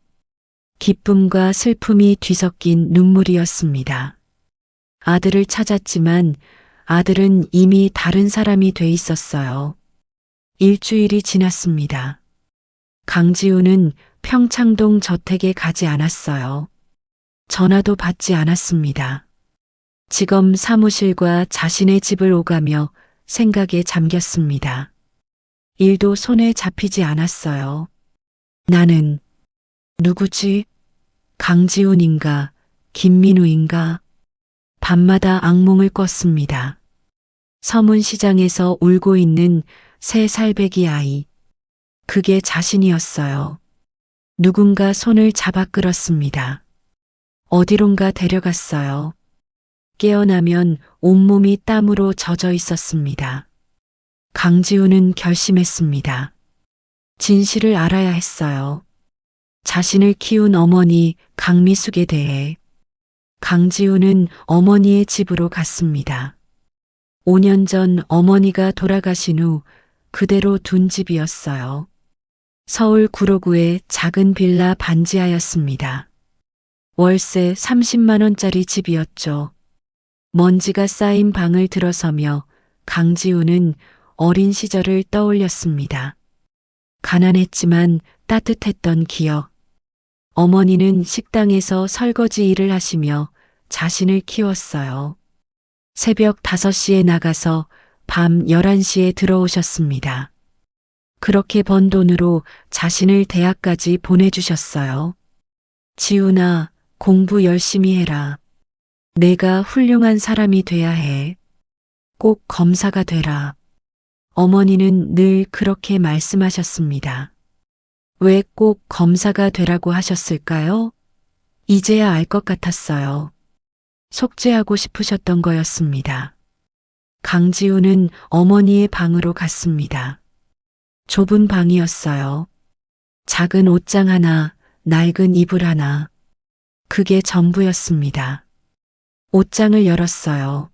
기쁨과 슬픔이 뒤섞인 눈물이었습니다. 아들을 찾았지만 아들은 이미 다른 사람이 돼 있었어요. 일주일이 지났습니다. 강지우는 평창동 저택에 가지 않았어요. 전화도 받지 않았습니다. 지검 사무실과 자신의 집을 오가며 생각에 잠겼습니다. 일도 손에 잡히지 않았어요. 나는 누구지? 강지훈인가? 김민우인가? 밤마다 악몽을 꿨습니다. 서문시장에서 울고 있는 3살배기 아이. 그게 자신이었어요. 누군가 손을 잡아 끌었습니다. 어디론가 데려갔어요. 깨어나면 온몸이 땀으로 젖어 있었습니다. 강지우는 결심했습니다. 진실을 알아야 했어요. 자신을 키운 어머니 강미숙에 대해. 강지우는 어머니의 집으로 갔습니다. 5년 전 어머니가 돌아가신 후 그대로 둔 집이었어요. 서울 구로구의 작은 빌라 반지하였습니다. 월세 30만 원짜리 집이었죠. 먼지가 쌓인 방을 들어서며 강지우는 어린 시절을 떠올렸습니다. 가난했지만 따뜻했던 기억. 어머니는 식당에서 설거지 일을 하시며 자신을 키웠어요. 새벽 5시에 나가서 밤 11시에 들어오셨습니다. 그렇게 번 돈으로 자신을 대학까지 보내주셨어요. 지훈아, 공부 열심히 해라. 내가 훌륭한 사람이 돼야 해. 꼭 검사가 되라. 어머니는 늘 그렇게 말씀하셨습니다. 왜 꼭 검사가 되라고 하셨을까요? 이제야 알 것 같았어요. 속죄하고 싶으셨던 거였습니다. 강지우는 어머니의 방으로 갔습니다. 좁은 방이었어요. 작은 옷장 하나, 낡은 이불 하나. 그게 전부였습니다. 옷장을 열었어요.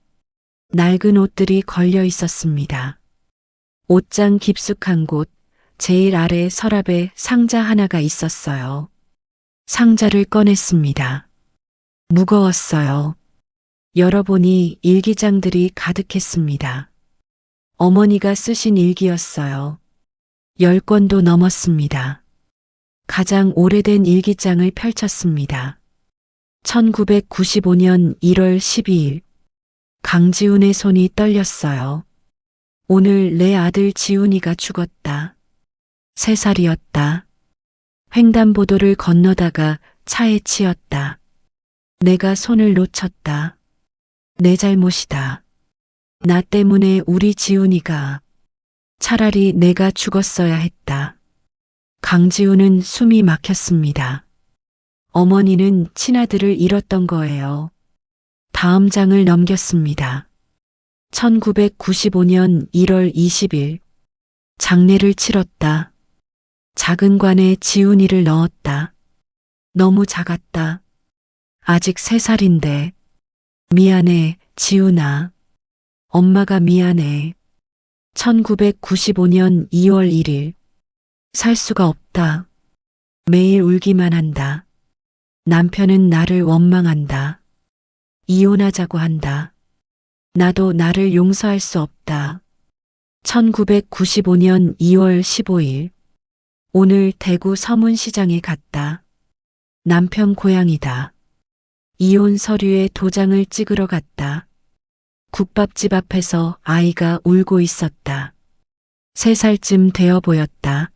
낡은 옷들이 걸려 있었습니다. 옷장 깊숙한 곳, 제일 아래 서랍에 상자 하나가 있었어요. 상자를 꺼냈습니다. 무거웠어요. 열어보니 일기장들이 가득했습니다. 어머니가 쓰신 일기였어요. 10권도 넘었습니다. 가장 오래된 일기장을 펼쳤습니다. 1995년 1월 12일. 강지훈의 손이 떨렸어요. 오늘 내 아들 지훈이가 죽었다. 3살이었다. 횡단보도를 건너다가 차에 치였다. 내가 손을 놓쳤다. 내 잘못이다. 나 때문에 우리 지훈이가. 차라리 내가 죽었어야 했다. 강지훈은 숨이 막혔습니다. 어머니는 친아들을 잃었던 거예요. 다음 장을 넘겼습니다. 1995년 1월 20일. 장례를 치렀다. 작은 관에 지훈이를 넣었다. 너무 작았다. 아직 3살인데. 미안해, 지훈아. 엄마가 미안해. 1995년 2월 1일. 살 수가 없다. 매일 울기만 한다. 남편은 나를 원망한다. 이혼하자고 한다. 나도 나를 용서할 수 없다. 1995년 2월 15일. 오늘 대구 서문시장에 갔다. 남편 고향이다. 이혼 서류에 도장을 찍으러 갔다. 국밥집 앞에서 아이가 울고 있었다. 3살쯤 되어 보였다.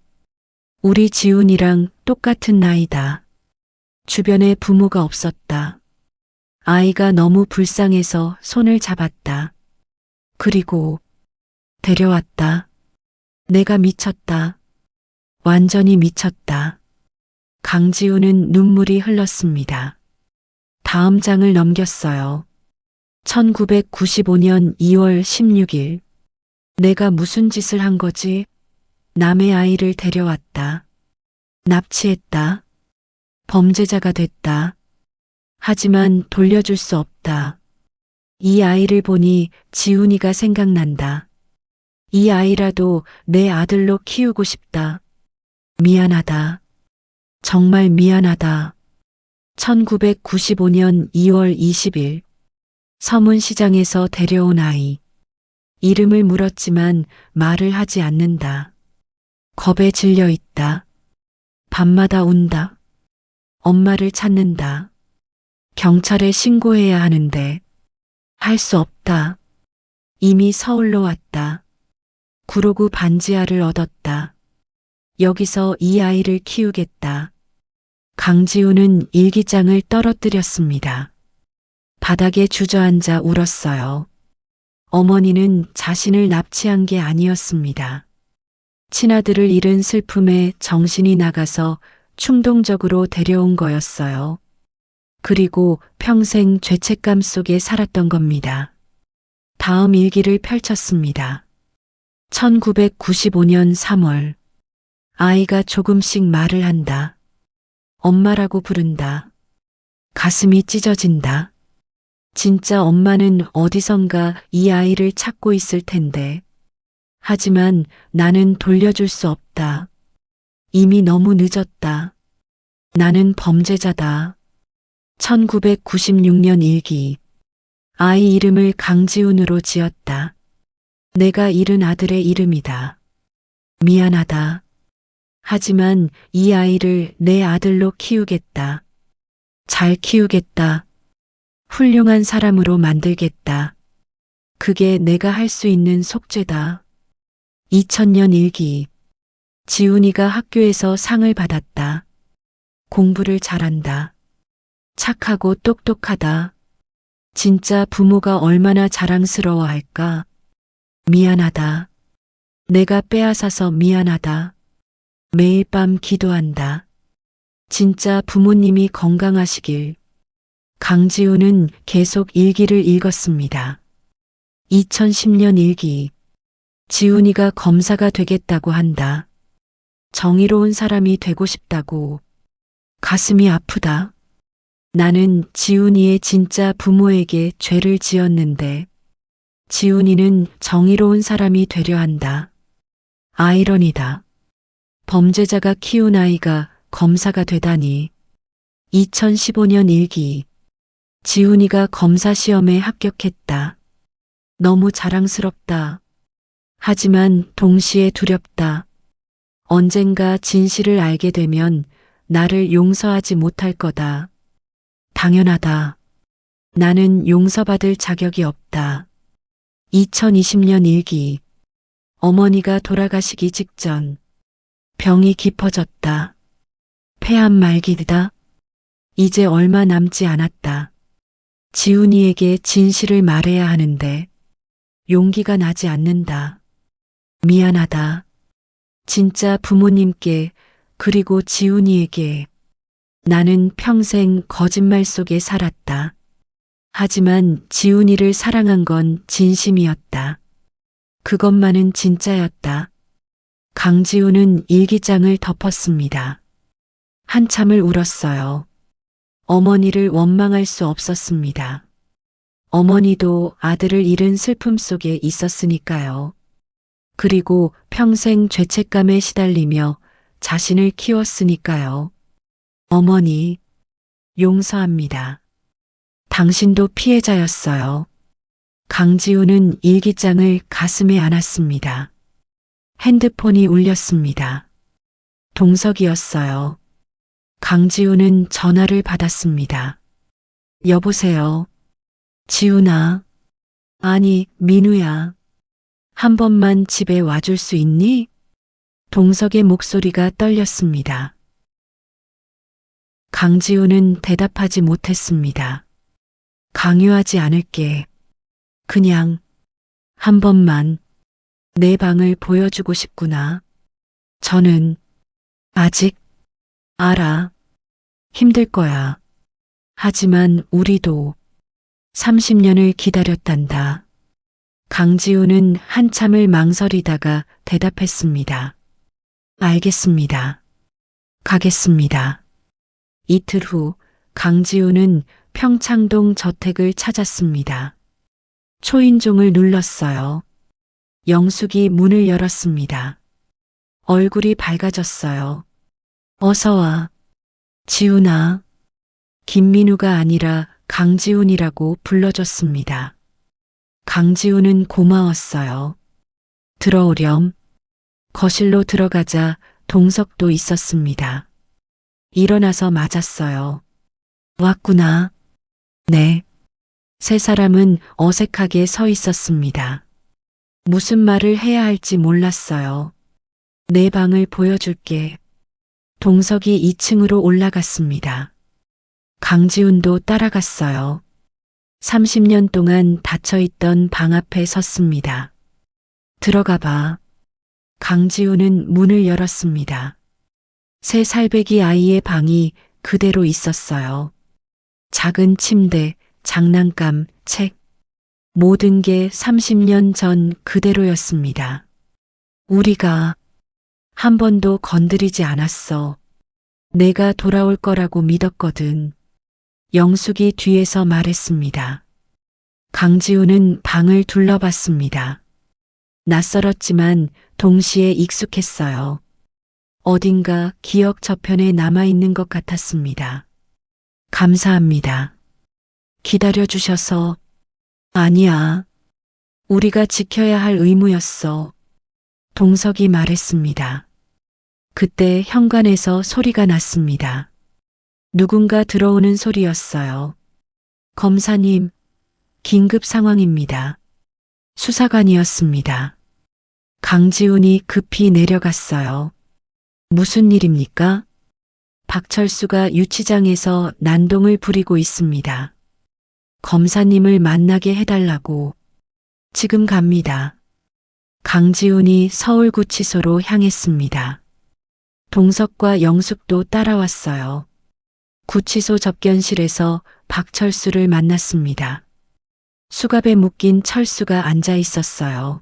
우리 지훈이랑 똑같은 나이다. 주변에 부모가 없었다. 아이가 너무 불쌍해서 손을 잡았다. 그리고 데려왔다. 내가 미쳤다. 완전히 미쳤다. 강지우는 눈물이 흘렀습니다. 다음 장을 넘겼어요. 1995년 2월 16일. 내가 무슨 짓을 한 거지? 남의 아이를 데려왔다. 납치했다. 범죄자가 됐다. 하지만 돌려줄 수 없다. 이 아이를 보니 지훈이가 생각난다. 이 아이라도 내 아들로 키우고 싶다. 미안하다. 정말 미안하다. 1995년 2월 20일. 서문시장에서 데려온 아이. 이름을 물었지만 말을 하지 않는다. 겁에 질려 있다. 밤마다 운다. 엄마를 찾는다. 경찰에 신고해야 하는데 할 수 없다. 이미 서울로 왔다. 구로구 반지하를 얻었다. 여기서 이 아이를 키우겠다. 강지우는 일기장을 떨어뜨렸습니다. 바닥에 주저앉아 울었어요. 어머니는 자신을 납치한 게 아니었습니다. 친아들을 잃은 슬픔에 정신이 나가서 충동적으로 데려온 거였어요. 그리고 평생 죄책감 속에 살았던 겁니다. 다음 일기를 펼쳤습니다. 1995년 3월. 아이가 조금씩 말을 한다. 엄마라고 부른다. 가슴이 찢어진다. 진짜 엄마는 어디선가 이 아이를 찾고 있을 텐데. 하지만 나는 돌려줄 수 없다. 이미 너무 늦었다. 나는 범죄자다. 1996년 일기. 아이 이름을 강지훈으로 지었다. 내가 잃은 아들의 이름이다. 미안하다. 하지만 이 아이를 내 아들로 키우겠다. 잘 키우겠다. 훌륭한 사람으로 만들겠다. 그게 내가 할 수 있는 속죄다. 2000년 일기. 지훈이가 학교에서 상을 받았다. 공부를 잘한다. 착하고 똑똑하다. 진짜 부모가 얼마나 자랑스러워할까. 미안하다. 내가 빼앗아서 미안하다. 매일 밤 기도한다. 진짜 부모님이 건강하시길. 강지우는 계속 일기를 읽었습니다. 2010년 일기. 지훈이가 검사가 되겠다고 한다. 정의로운 사람이 되고 싶다고. 가슴이 아프다. 나는 지훈이의 진짜 부모에게 죄를 지었는데 지훈이는 정의로운 사람이 되려 한다. 아이러니다. 범죄자가 키운 아이가 검사가 되다니. 2015년 일기. 지훈이가 검사 시험에 합격했다. 너무 자랑스럽다. 하지만 동시에 두렵다. 언젠가 진실을 알게 되면 나를 용서하지 못할 거다. 당연하다. 나는 용서받을 자격이 없다. 2020년 일기. 어머니가 돌아가시기 직전. 병이 깊어졌다. 폐암 말기다. 이제 얼마 남지 않았다. 지훈이에게 진실을 말해야 하는데 용기가 나지 않는다. 미안하다. 진짜 부모님께 그리고 지훈이에게. 나는 평생 거짓말 속에 살았다. 하지만 지훈이를 사랑한 건 진심이었다. 그것만은 진짜였다. 강지훈은 일기장을 덮었습니다. 한참을 울었어요. 어머니를 원망할 수 없었습니다. 어머니도 아들을 잃은 슬픔 속에 있었으니까요. 그리고 평생 죄책감에 시달리며 자신을 키웠으니까요. 어머니, 용서합니다. 당신도 피해자였어요. 강지훈은 일기장을 가슴에 안았습니다. 핸드폰이 울렸습니다. 동석이었어요. 강지훈은 전화를 받았습니다. 여보세요. 지훈아. 아니, 민우야. 한 번만 집에 와줄 수 있니? 동석의 목소리가 떨렸습니다. 강지훈은 대답하지 못했습니다. 강요하지 않을게. 그냥 한 번만 내 방을 보여주고 싶구나. 저는 아직 알아. 힘들 거야. 하지만 우리도 30년을 기다렸단다. 강지훈은 한참을 망설이다가 대답했습니다. 알겠습니다. 가겠습니다. 이틀 후 강지훈은 평창동 저택을 찾았습니다. 초인종을 눌렀어요. 영숙이 문을 열었습니다. 얼굴이 밝아졌어요. 어서 와. 지훈아. 김민우가 아니라 강지훈이라고 불러줬습니다. 강지훈은 고마웠어요. 들어오렴. 거실로 들어가자 동석도 있었습니다. 일어나서 맞았어요. 왔구나. 네. 세 사람은 어색하게 서 있었습니다. 무슨 말을 해야 할지 몰랐어요. 내 방을 보여줄게. 동석이 2층으로 올라갔습니다. 강지훈도 따라갔어요. 30년 동안 닫혀있던 방 앞에 섰습니다. 들어가 봐. 강지훈은 문을 열었습니다. 새 살배기 아이의 방이 그대로 있었어요. 작은 침대, 장난감, 책, 모든 게 30년 전 그대로였습니다. 우리가 한 번도 건드리지 않았어. 내가 돌아올 거라고 믿었거든. 영숙이 뒤에서 말했습니다. 강지훈은 방을 둘러봤습니다. 낯설었지만 동시에 익숙했어요. 어딘가 기억 저편에 남아있는 것 같았습니다. 감사합니다. 기다려주셔서. 아니야. 우리가 지켜야 할 의무였어. 동석이 말했습니다. 그때 현관에서 소리가 났습니다. 누군가 들어오는 소리였어요. 검사님, 긴급 상황입니다. 수사관이었습니다. 강지훈이 급히 내려갔어요. 무슨 일입니까? 박철수가 유치장에서 난동을 부리고 있습니다. 검사님을 만나게 해달라고. 지금 갑니다. 강지훈이 서울구치소로 향했습니다. 동석과 영숙도 따라왔어요. 구치소 접견실에서 박철수를 만났습니다. 수갑에 묶인 철수가 앉아 있었어요.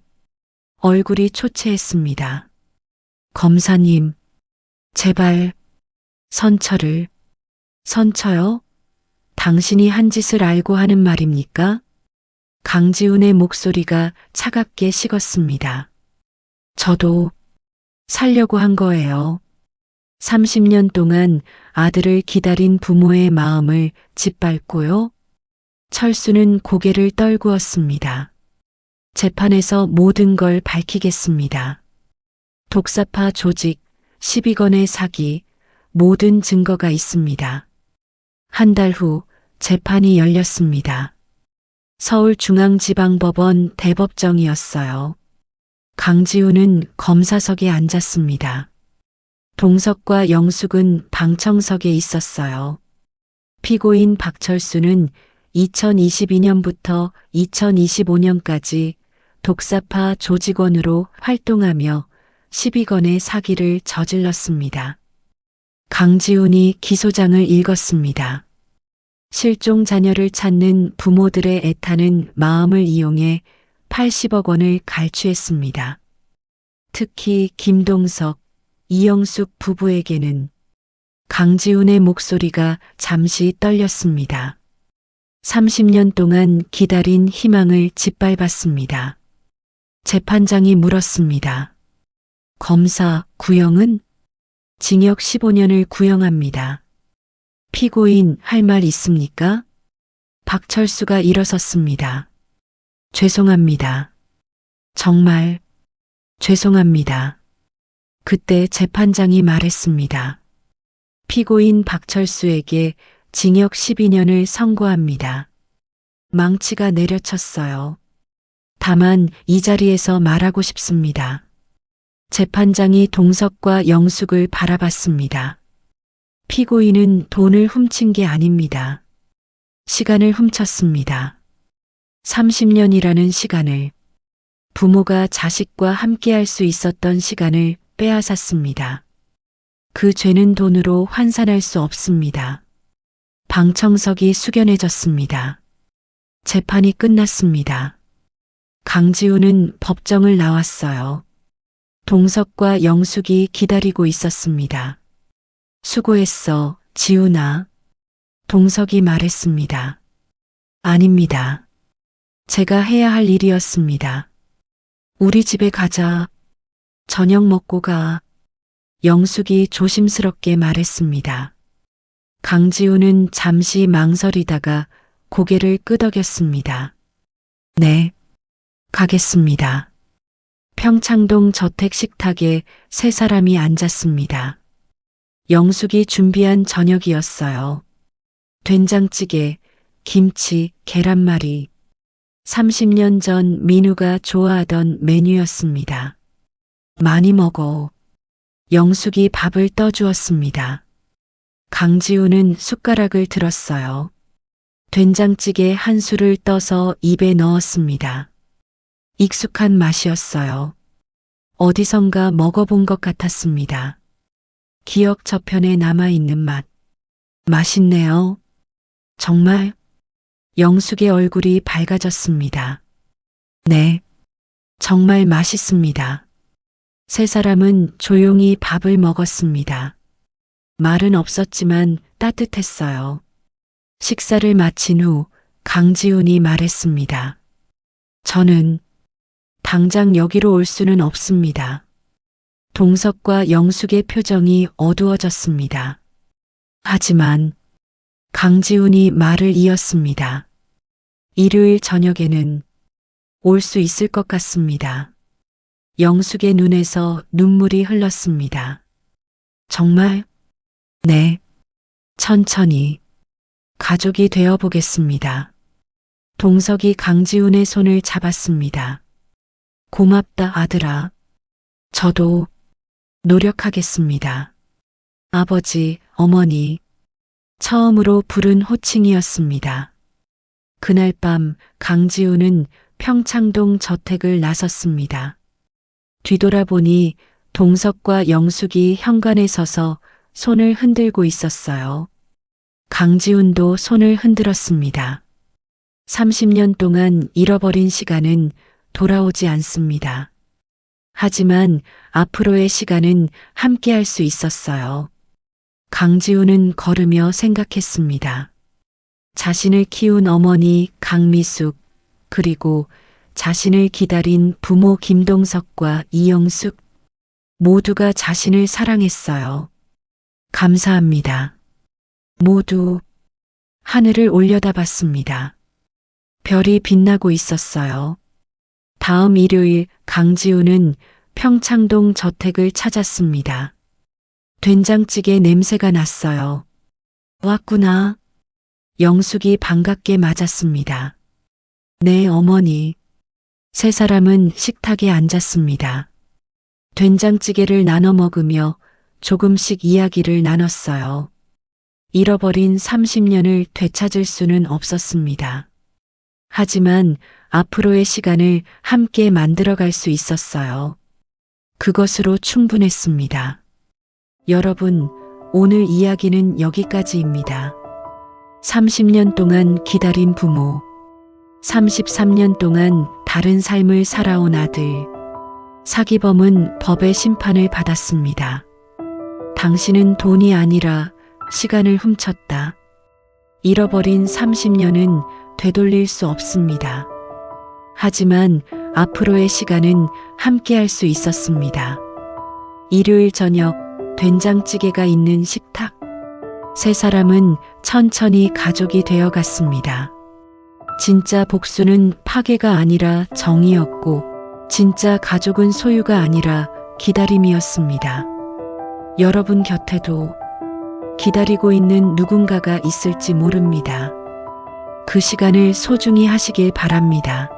얼굴이 초췌했습니다. 검사님, 제발 선처를. 선처요? 당신이 한 짓을 알고 하는 말입니까? 강지훈의 목소리가 차갑게 식었습니다. 저도 살려고 한 거예요. 30년 동안 아들을 기다린 부모의 마음을 짓밟고요. 철수는 고개를 떨구었습니다. 재판에서 모든 걸 밝히겠습니다. 독사파 조직, 12건의 사기, 모든 증거가 있습니다. 한 달 후 재판이 열렸습니다. 서울중앙지방법원 대법정이었어요. 강지훈은 검사석에 앉았습니다. 동석과 영숙은 방청석에 있었어요. 피고인 박철수는 2022년부터 2025년까지 독사파 조직원으로 활동하며 12건의 사기를 저질렀습니다. 강지훈이 기소장을 읽었습니다. 실종 자녀를 찾는 부모들의 애타는 마음을 이용해 80억 원을 갈취했습니다. 특히 김동석, 이영숙 부부에게는. 강지훈의 목소리가 잠시 떨렸습니다. 30년 동안 기다린 희망을 짓밟았습니다. 재판장이 물었습니다. 검사, 구형은? 징역 15년을 구형합니다. 피고인 할 말 있습니까? 박철수가 일어섰습니다. 죄송합니다. 정말 죄송합니다. 그때 재판장이 말했습니다. 피고인 박철수에게 징역 12년을 선고합니다. 망치가 내려쳤어요. 다만 이 자리에서 말하고 싶습니다. 재판장이 동석과 영숙을 바라봤습니다. 피고인은 돈을 훔친 게 아닙니다. 시간을 훔쳤습니다. 30년이라는 시간을, 부모가 자식과 함께할 수 있었던 시간을 빼앗았습니다. 그 죄는 돈으로 환산할 수 없습니다. 방청석이 숙연해졌습니다. 재판이 끝났습니다. 강지훈은 법정을 나왔어요. 동석과 영숙이 기다리고 있었습니다. 수고했어, 지훈아. 동석이 말했습니다. 아닙니다. 제가 해야 할 일이었습니다. 우리 집에 가자. 저녁 먹고 가. 영숙이 조심스럽게 말했습니다. 강지훈은 잠시 망설이다가 고개를 끄덕였습니다. 네, 가겠습니다. 평창동 저택 식탁에 세 사람이 앉았습니다. 영숙이 준비한 저녁이었어요. 된장찌개, 김치, 계란말이. 30년 전 민우가 좋아하던 메뉴였습니다. 많이 먹어. 영숙이 밥을 떠주었습니다. 강지우는 숟가락을 들었어요. 된장찌개 한 술을 떠서 입에 넣었습니다. 익숙한 맛이었어요. 어디선가 먹어본 것 같았습니다. 기억 저편에 남아있는 맛. 맛있네요. 정말? 영숙의 얼굴이 밝아졌습니다. 네, 정말 맛있습니다. 세 사람은 조용히 밥을 먹었습니다. 말은 없었지만 따뜻했어요. 식사를 마친 후 강지훈이 말했습니다. 저는 당장 여기로 올 수는 없습니다. 동석과 영숙의 표정이 어두워졌습니다. 하지만 강지훈이 말을 이었습니다. 일요일 저녁에는 올 수 있을 것 같습니다. 영숙의 눈에서 눈물이 흘렀습니다. 정말? 네. 천천히. 가족이 되어 보겠습니다. 동석이 강지훈의 손을 잡았습니다. 고맙다, 아들아. 저도 노력하겠습니다. 아버지, 어머니. 처음으로 부른 호칭이었습니다. 그날 밤 강지훈은 평창동 저택을 나섰습니다. 뒤돌아보니 동석과 영숙이 현관에 서서 손을 흔들고 있었어요. 강지훈도 손을 흔들었습니다. 30년 동안 잃어버린 시간은 돌아오지 않습니다. 하지만 앞으로의 시간은 함께할 수 있었어요. 강지훈은 걸으며 생각했습니다. 자신을 키운 어머니 강미숙, 그리고 자신을 기다린 부모 김동석과 이영숙, 모두가 자신을 사랑했어요. 감사합니다. 모두 하늘을 올려다봤습니다. 별이 빛나고 있었어요. 다음 일요일 강지훈은 평창동 저택을 찾았습니다. 된장찌개 냄새가 났어요. 왔구나. 영숙이 반갑게 맞았습니다. 네, 어머니. 세 사람은 식탁에 앉았습니다. 된장찌개를 나눠 먹으며 조금씩 이야기를 나눴어요. 잃어버린 30년을 되찾을 수는 없었습니다. 하지만 앞으로의 시간을 함께 만들어갈 수 있었어요. 그것으로 충분했습니다. 여러분, 오늘 이야기는 여기까지입니다. 30년 동안 기다린 부모, 33년 동안 다른 삶을 살아온 아들, 사기범은 법의 심판을 받았습니다. 당신은 돈이 아니라 시간을 훔쳤다. 잃어버린 30년은 되돌릴 수 없습니다. 하지만 앞으로의 시간은 함께할 수 있었습니다. 일요일 저녁 된장찌개가 있는 식탁. 세 사람은 천천히 가족이 되어 갔습니다. 진짜 복수는 파괴가 아니라 정의였고, 진짜 가족은 소유가 아니라 기다림이었습니다. 여러분 곁에도 기다리고 있는 누군가가 있을지 모릅니다. 그 시간을 소중히 하시길 바랍니다.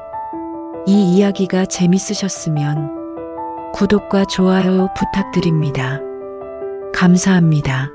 이 이야기가 재밌으셨으면 구독과 좋아요 부탁드립니다. 감사합니다.